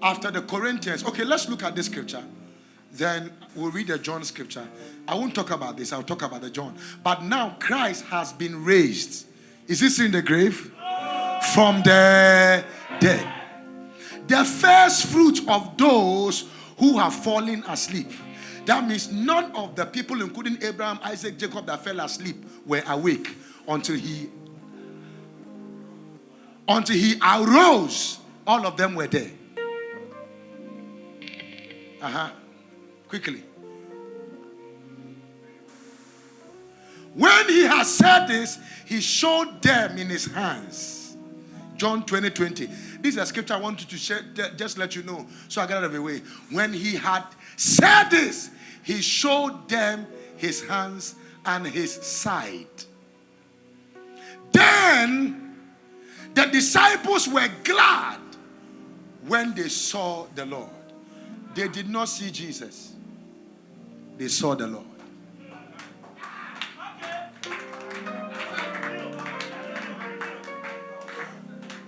after the Corinthians. Okay, let's look at this scripture. Then we'll read the John scripture. I won't talk about this. I'll talk about the John. But now Christ has been raised. Is he still in the grave? From the dead. The first fruit of those who have fallen asleep. That means none of the people, including Abraham, Isaac, Jacob, that fell asleep were awake until he arose. All of them were there. Quickly. When he had said this, he showed them in his hands. John 20:20. This is a scripture I wanted to share, just let you know. So I got out of the way. When he had said this, he showed them his hands and his side. Then the disciples were glad when they saw the Lord. They did not see Jesus. They saw the Lord.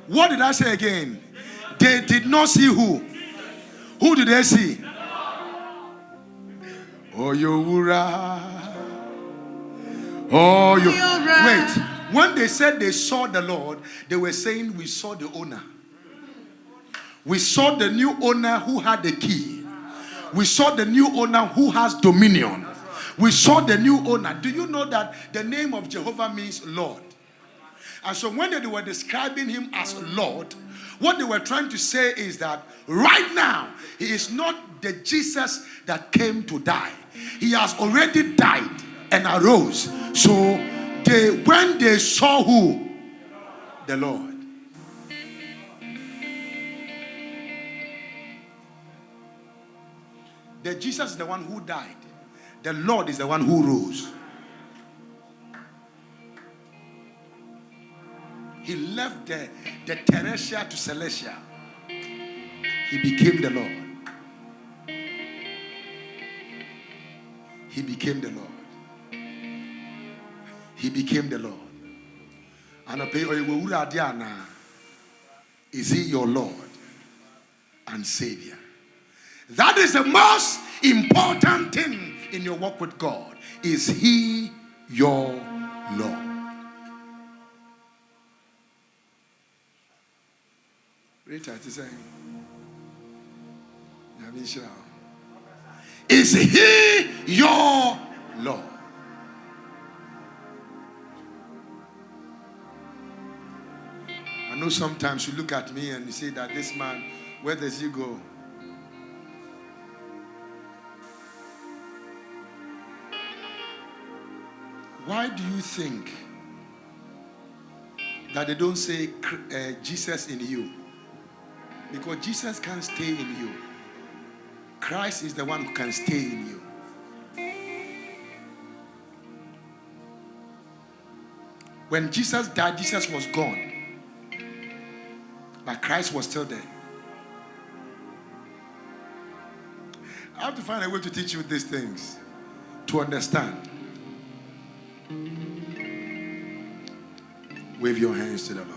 What did I say again? They did not see who? Who did they see? Oh, Yowura. Oh, you. Wait. When they said they saw the Lord, they were saying we saw the owner. We saw the new owner who had the key. We saw the new owner who has dominion. We saw the new owner. Do you know that the name of Jehovah means Lord? And so when they were describing him as Lord, what they were trying to say is that right now, he is not the Jesus that came to die. He has already died and arose. So when they saw who? The Lord. The Jesus is the one who died. The Lord is the one who rose. He left the terrestrial to celestial. He became the Lord. He became the Lord. He became the Lord. Is he your Lord and Savior? That is the most important thing in your walk with God. Is he your Lord? Richard is saying, is he your Lord? I know sometimes you look at me and you say that this man, where does he go? Why do you think that they don't say Jesus in you? Because Jesus can't stay in you. Christ is the one who can stay in you. When Jesus died, Jesus was gone. But Christ was still there. I have to find a way to teach you these things to understand. Wave your hands to the Lord.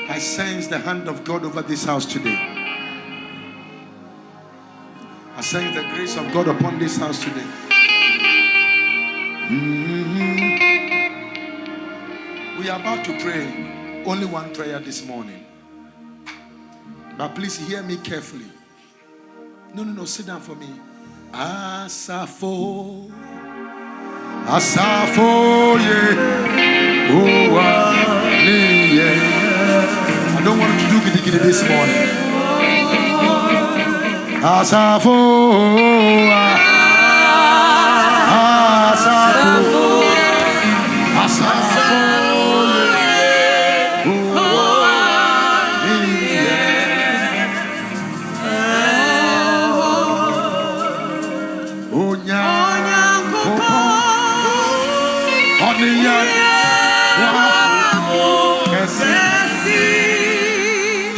I sense the hand of God over this house today. I sense the grace of God upon this house today. We are about to pray only one prayer this morning. But please hear me carefully. No, sit down for me. Asafo, yeah. I don't want to do giddy this morning. Asafo,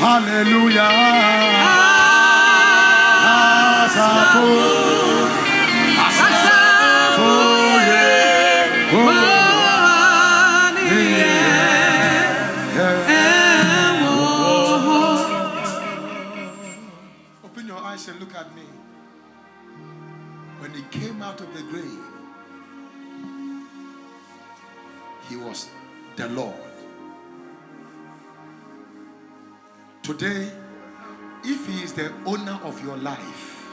hallelujah. Listen, look at me. When he came out of the grave, he was the Lord. Today, if he is the owner of your life,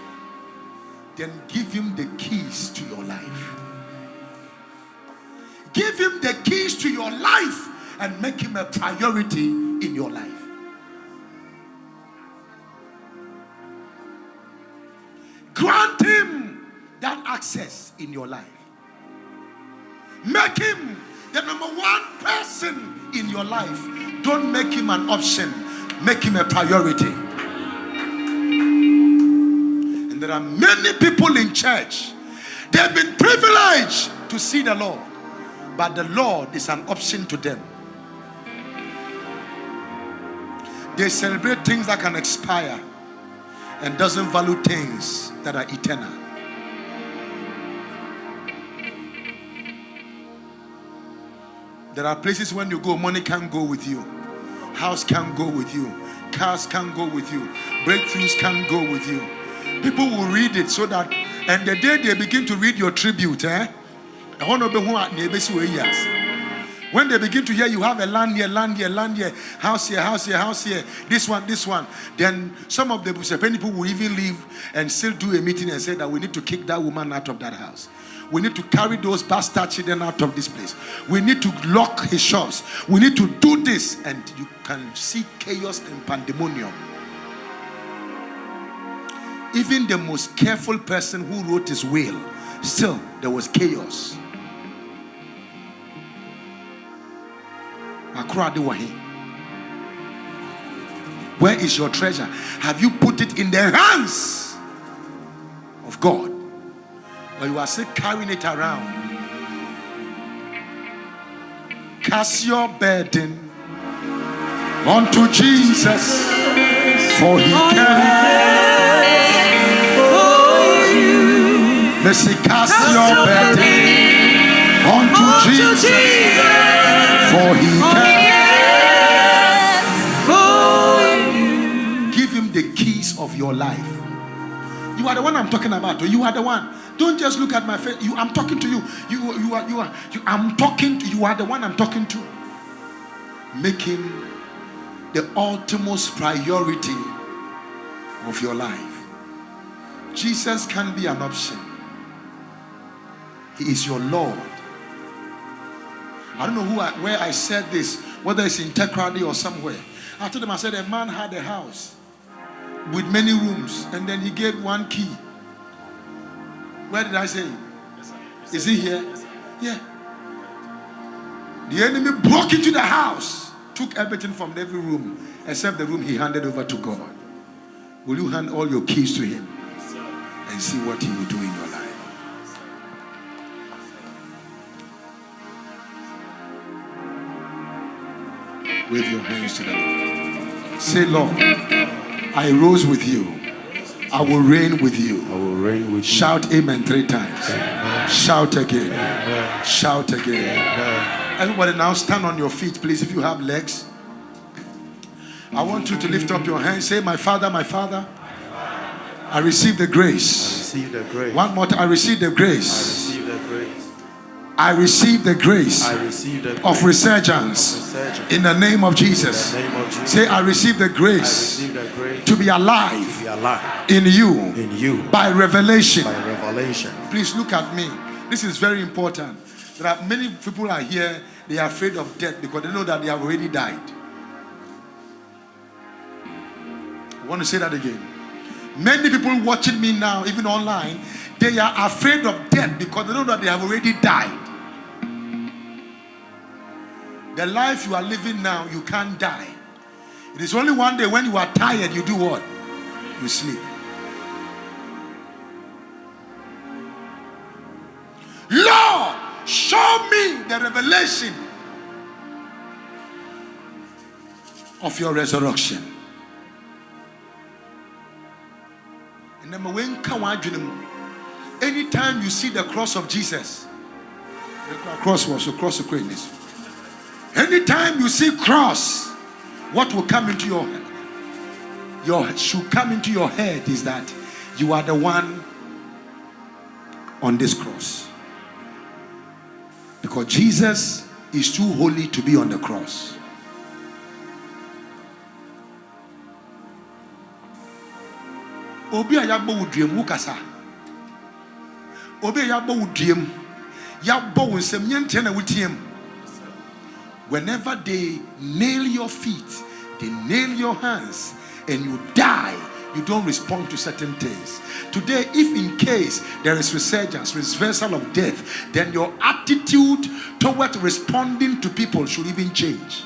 then give him the keys to your life. Give him the keys to your life and make him a priority in your life. Grant him that access in your life. Make him the number one person in your life. Don't make him an option. Make him a priority. And there are many people in church. They've been privileged to see the Lord, but the Lord is an option to them. They celebrate things that can expire and doesn't value things that are eternal. There are places when you go, money can't go with you, house can't go with you, cars can't go with you, breakthroughs can't go with you. People will read it so that, and the day they begin to read your tribute, when they begin to hear you have a land here, house here, this one, then some of the people will even leave and still do a meeting and say that we need to kick that woman out of that house. We need to carry those bastard children out of this place. We need to lock his shops. We need to do this. And you can see chaos and pandemonium. Even the most careful person who wrote his will, still there was chaos. Where is your treasure? Have you put it in the hands of God? Or you are still carrying it around? Cast your burden unto Jesus, for he cares. Let's say, cast your burden unto Jesus, for he cares. Give him the keys of your life. You are the one I'm talking about. You are the one. Don't just look at my face. I'm talking to you. You are the one I'm talking to. Make him the ultimate priority of your life. Jesus can be an option. He is your Lord. I don't know where I said this, whether it's in Tekradi or somewhere. I told him, I said, a man had a house with many rooms, and then he gave one key. Where did I say? Is he here? Yeah. The enemy broke into the house, took everything from every room except the room he handed over to God. Will you hand all your keys to him and see what he will do in your life? Wave your hands to the Lord. Say, Lord, I rose with you. I will reign with you. I will reign with you. Shout amen 3 times. Amen. Shout again. Amen. Shout again. Amen. Everybody now stand on your feet, please, if you have legs. I want you to lift up your hands. Say, my Father, I receive the grace. I receive the grace. One more time. I receive the grace. I receive the grace. I receive the grace of resurgence in the name of Jesus. Say, I receive the grace to be alive in you by revelation. Please look at me. This is very important. There are many people are here, they are afraid of death because they know that they have already died. I want to say that again. Many people watching me now, even online, they are afraid of death because they know that they have already died. The life you are living now, you can't die. It is only one day when you are tired, you do what? You sleep. Lord, show me the revelation of your resurrection. And then anytime you see the cross of Jesus, the cross was a cross of greatness. Anytime you see cross, what will come into your head? should come into your head is that you are the one on this cross. Because Jesus is too holy to be on the cross. Obi a yabo udriem wukasa. Obi a yabo udriem. Yabo unsem nyente na wutiem. Whenever they nail your feet, they nail your hands, and you die, you don't respond to certain things. Today, if in case there is resurgence, reversal of death, then your attitude toward responding to people should even change.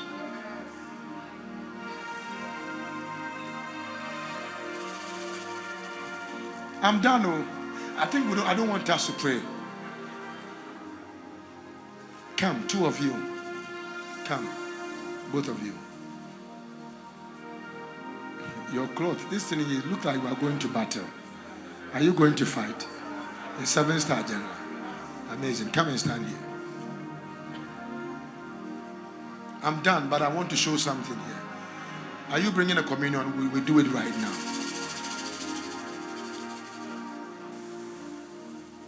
I'm done. Oh. I think I don't want us to pray. Come, two of you. Come, both of you. Your clothes, this thing, you look like you are going to battle. Are you going to fight? A 7-star general. Amazing. Come and stand here. I'm done, but I want to show something here. Are you bringing a communion? We will do it right now.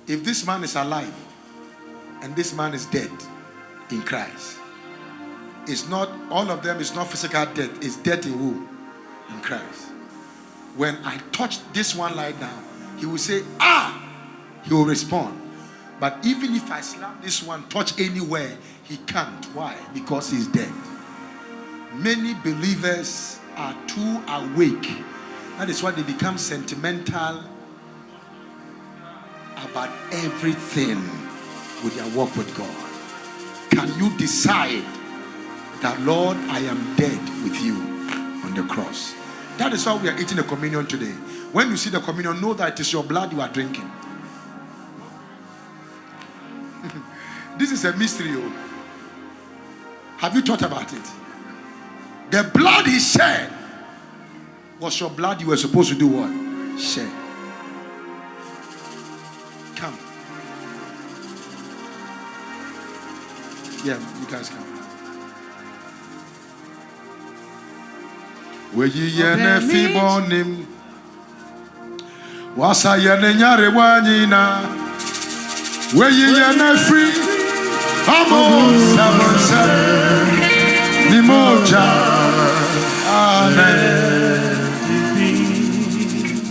If this man is alive and this man is dead in Christ, it's not, all of them is not physical death, it's death in who? In Christ. When I touch this one like now, he will say, ah! He will respond. But even if I slap this one, touch anywhere, he can't. Why? Because he's dead. Many believers are too awake. That is why they become sentimental about everything with their walk with God. Can you decide that, Lord, I am dead with you on the cross? That is why we are eating the communion today. When you see the communion, know that it is your blood you are drinking. This is a mystery. Oh. Have you thought about it? The blood he shed was your blood you were supposed to do what? Shed. Come. Yeah, you guys come. Where ye yene fibonim wasa yene nyare wanyina where ye yene free amonsa ni moja amen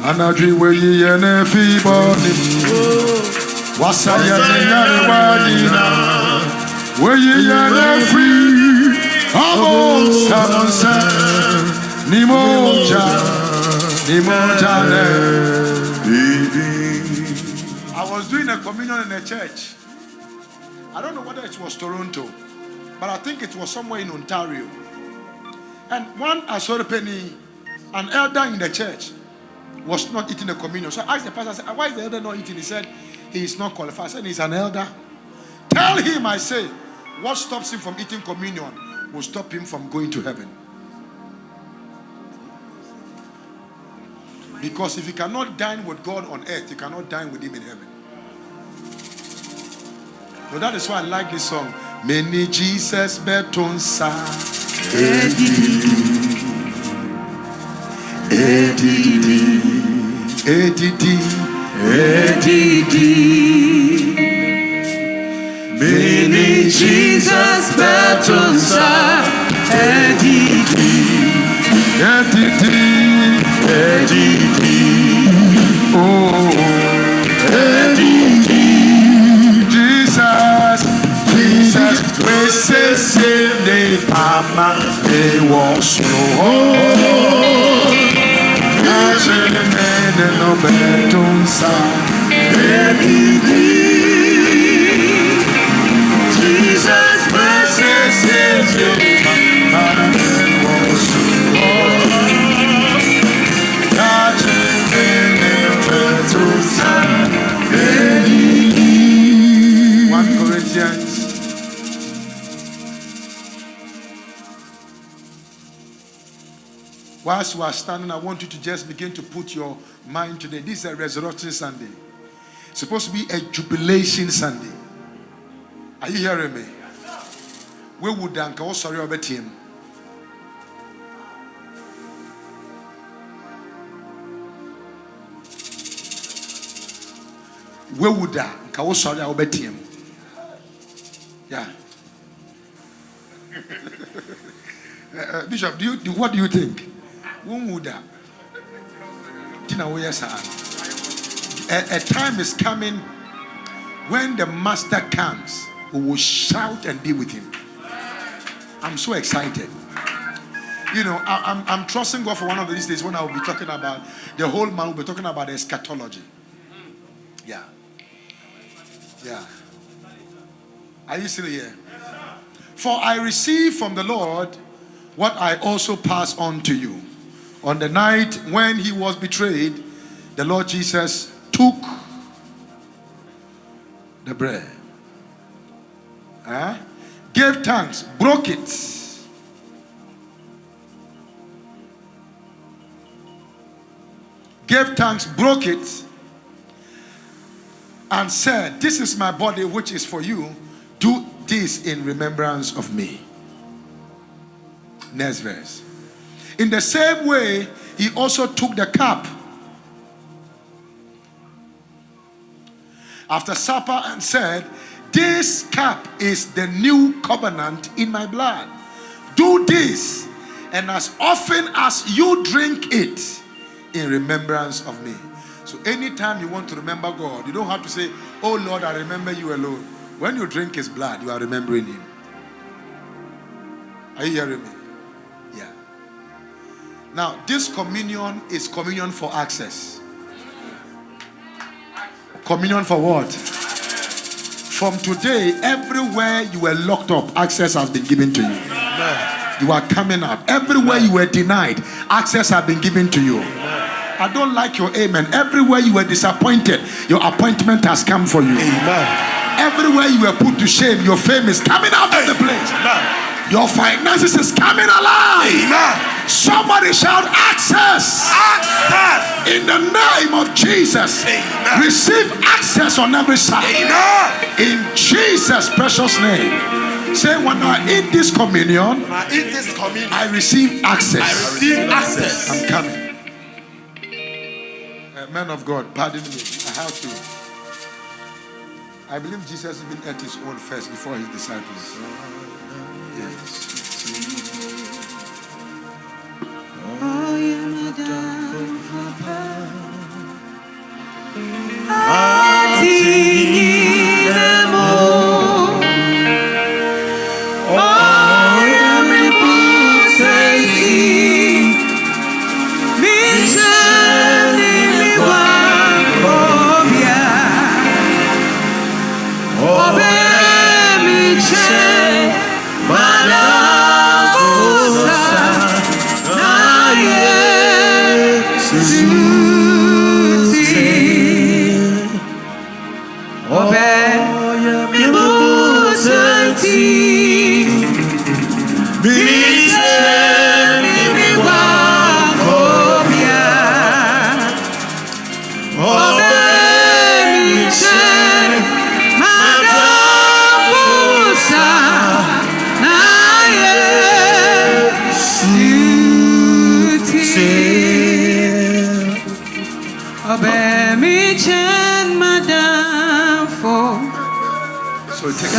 anadri where ye yene fibonim wasa yene nyare wanyina where ye yene free amonsa Nimoja. I was doing a communion in a church. I don't know whether it was Toronto, but I think it was somewhere in Ontario. And one Asorepeni, an elder in the church, was not eating the communion. So I asked the pastor, I said, why is the elder not eating? He said, he is not qualified. I said, he's an elder. Tell him, I say, what stops him from eating communion will stop him from going to heaven. Because if you cannot dine with God on earth, you cannot dine with him in heaven. So that is why I like this song. Many Jesus betonsa edidi. Many Jesus betonsa edidi. Oh, Jesus, we say the Pama, they was no. Jesus, we say the Pama, they was no. 1 Corinthians. Whilst you are standing, I want you to just begin to put your mind today. This is a Resurrection Sunday. It's supposed to be a jubilation Sunday. Are you hearing me? Where would Danka? Oh, sorry about him. Where would that? Sorry, I'll bet him. Yeah. Bishop, what do you think? When would that? A time is coming when the master comes, we will shout and be with him. I'm so excited. I'm trusting God for one of these days when I will be talking about the whole man will be talking about eschatology. Yeah. Are you still here? For I received from the Lord what I also pass on to you. On the night when he was betrayed, the Lord Jesus took the bread, gave thanks, broke it. Gave thanks, broke it, and said, "This is my body which is for you. Do this in remembrance of me." Next verse. In the same way, he also took the cup after supper and said, "This cup is the new covenant in my blood. Do this, and as often as you drink it, in remembrance of me." So anytime you want to remember God, you don't have to say, "Oh Lord, I remember you alone." When you drink his blood, you are remembering him. Are you hearing me? Yeah. Now, this communion is communion for access. Communion for what? From today, everywhere you were locked up, access has been given to you. You are coming out. Everywhere you were denied, access has been given to you. I don't like your amen. Everywhere you were disappointed, your appointment has come for you. Everywhere you were put to shame, your fame is coming out of the place. Your finances is coming alive. Somebody shout access. Access. In the name of Jesus. Receive access on every side. In Jesus' precious name. Say, when I eat this communion, I receive access. I'm coming. Man of God, pardon me. I have to. I believe Jesus even ate his own first before his disciples. Yes. So take it.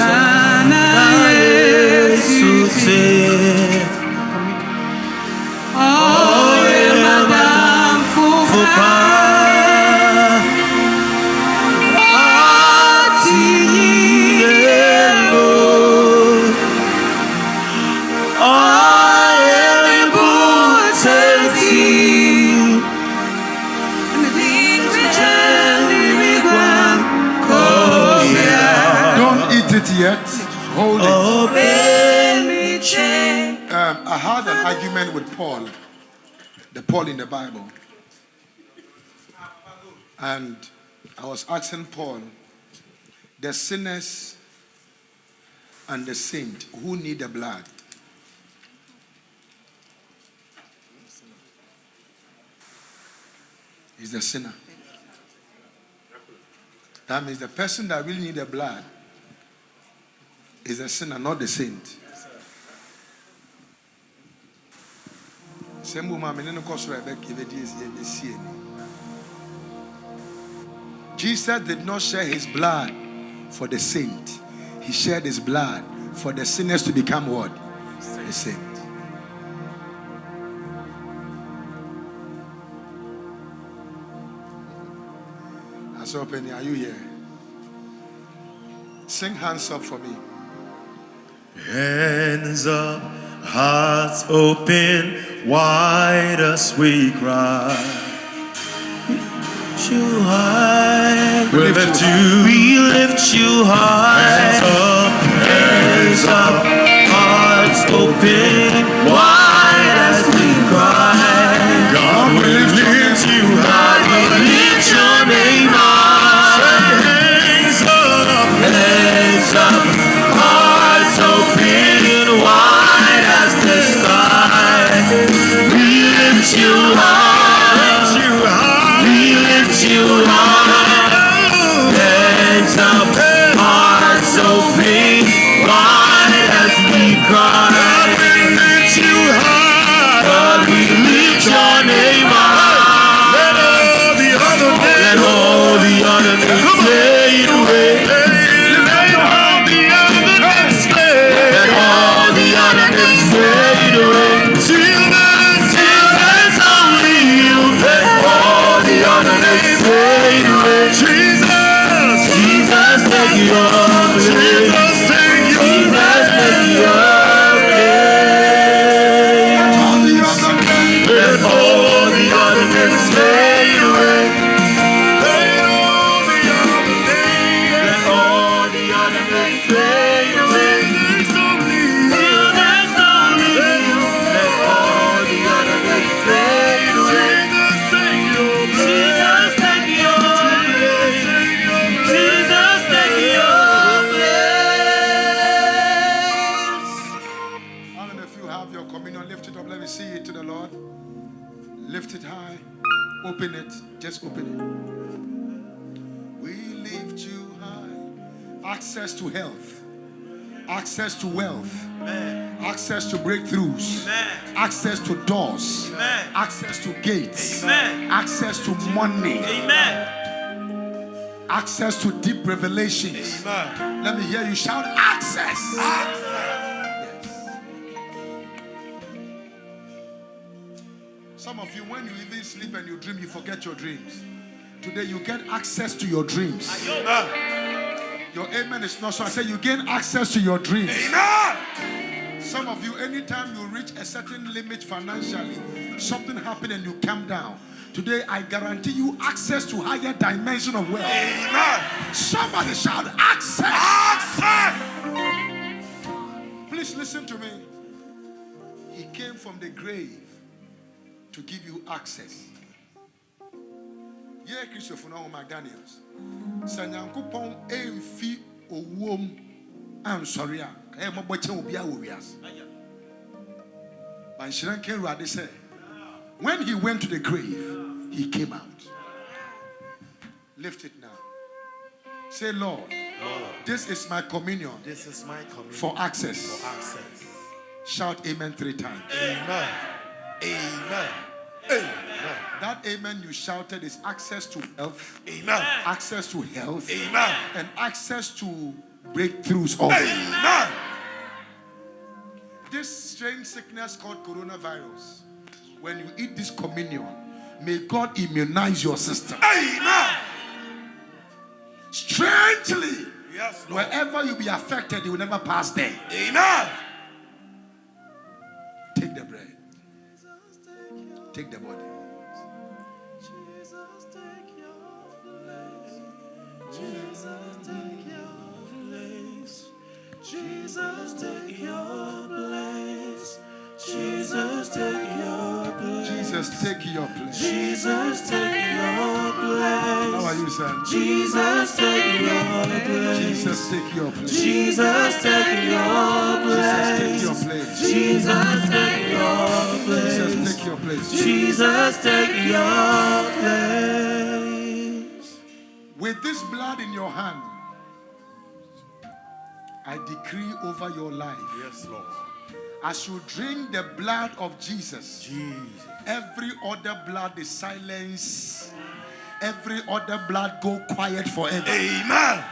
Yet, hold it. I had an argument with Paul, the Paul in the Bible, and I was asking Paul, the sinners and the saint who need the blood. Is the sinner. That means the person that really need the blood is a sinner, not the saint. Jesus did not shed his blood for the saint. He shed his blood for the sinners to become what? The saint. So Penny, are you here? Sing hands up for me. Hands up, hearts open, wide as we cry. You high, we lift you high. Hands up, hearts open, wide as we cry. God, we lift you high, we lift your name high. Hands up, hearts open, wide as the sky. We lift you high, we lift you high. Hands up, hearts open, wide as we cry. God, we lift you high, God, we lift your name high. Let all the other names fade away. Fade away. Jesus, only you. Let all the other names fade away. Jesus, take your place. Jesus, take your place. Let all the other names fade away. Let all the other names fade away. Lift it high. Open it. Just open it. We lift you high. Access to health. Access to wealth. Amen. Access to breakthroughs. Amen. Access to doors. Amen. Access to gates. Amen. Access to money. Amen. Access to deep revelations. Amen. Let me hear you shout access. Access. Some of you, when you even sleep and you dream, you forget your dreams. Today, you get access to your dreams. Your amen is not so. I say you gain access to your dreams. Some of you, anytime you reach a certain limit financially, something happened and you come down. Today, I guarantee you access to higher dimension of wealth. Amen. Somebody shout access. Access. Please listen to me. He came from the grave to give you access. Yeah, Christopher McDaniels. Sanyankupon emfi owom. I'm sorry. But Shiranke Radi said, when he went to the grave, he came out. Lift it now. Say, Lord, this is my communion. This is my communion for access. For access. Shout amen 3 times. Amen. Amen. Amen. That amen you shouted is access to health. Amen. Access to health. Amen. And access to breakthroughs also. Amen. This strange sickness called coronavirus, when you eat this communion, may God immunize your system. Amen. Strangely, yes, Lord. Wherever you be affected, you will never pass there. Amen. Take the bread. Take the body. Jesus, take your place. Jesus, take your place. Jesus, take your place. Jesus, take your place. Jesus, take your place. Jesus, take your place. How are you, son? Jesus, take your place. Jesus, take your place. Jesus, take your place. Jesus, take your place. Jesus, take your place. Jesus, take your place. Jesus, take your place. With this blood in your hand, I decree over your life. Yes, Lord. As you drink the blood of Jesus, every other blood is silenced. every other blood go quiet forever. Amen.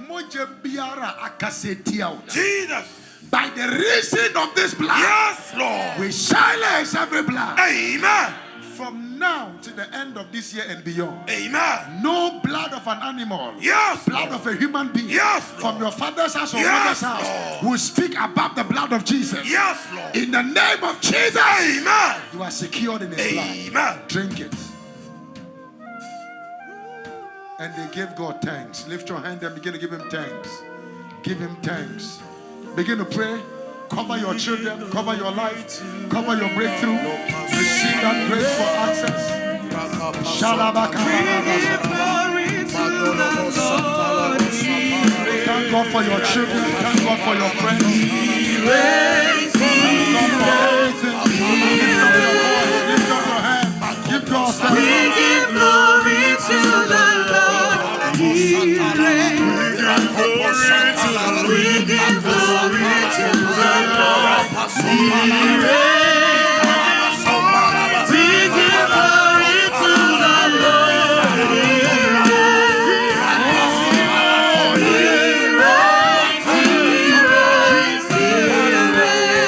Moje biara akasetia uda. Jesus. By the reason of this blood, Yes, Lord. we silence every blood. Amen. From now to the end of this year and beyond. Amen. No blood of an animal. Yes, Blood of a human being. Yes, from your father's house or yes, mother's house Lord. will speak about the blood of Jesus. Yes, Lord. In the name of Jesus. Amen. You are secured in his blood. Amen. Drink it. And they gave God thanks. Lift your hand and begin to give him thanks. Give him thanks. Begin to pray. Cover your children. Cover your life. Cover your breakthrough. Receive that grace for access. Thank God for your children. Thank God for your friends. Thank God for everything. Lift up your voice. Lift up your hand. Give God thanks. We give glory to the Lord. He reigns. We give glory to the Lord. He reigns. We give glory to the Lord. He reigns. He reigns. He reigns.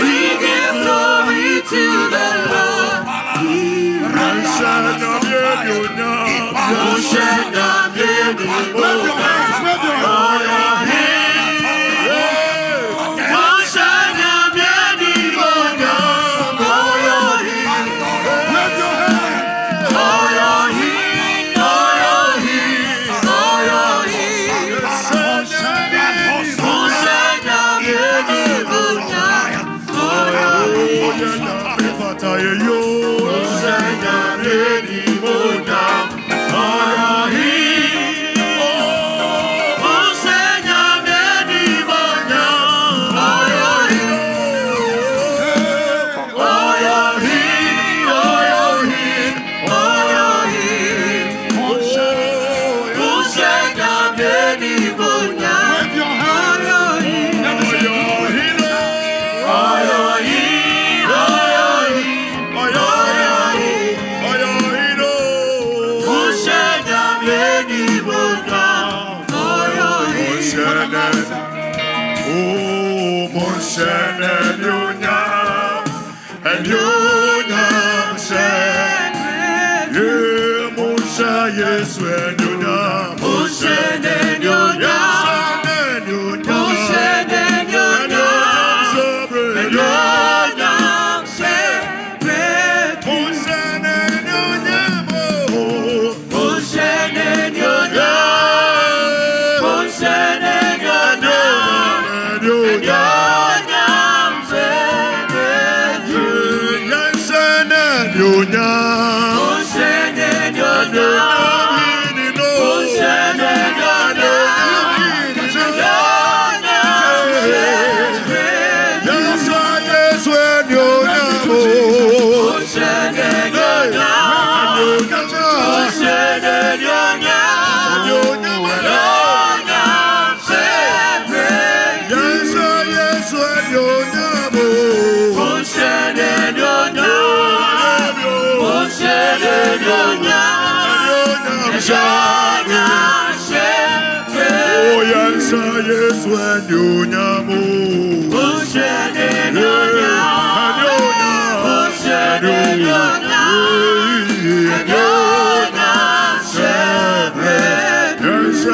We give glory to the Lord. He reigns. Wave your hands. Wave your hands. Wave your hands. Wave your hands. Let me see. Yes, when you know. Yes, when you know.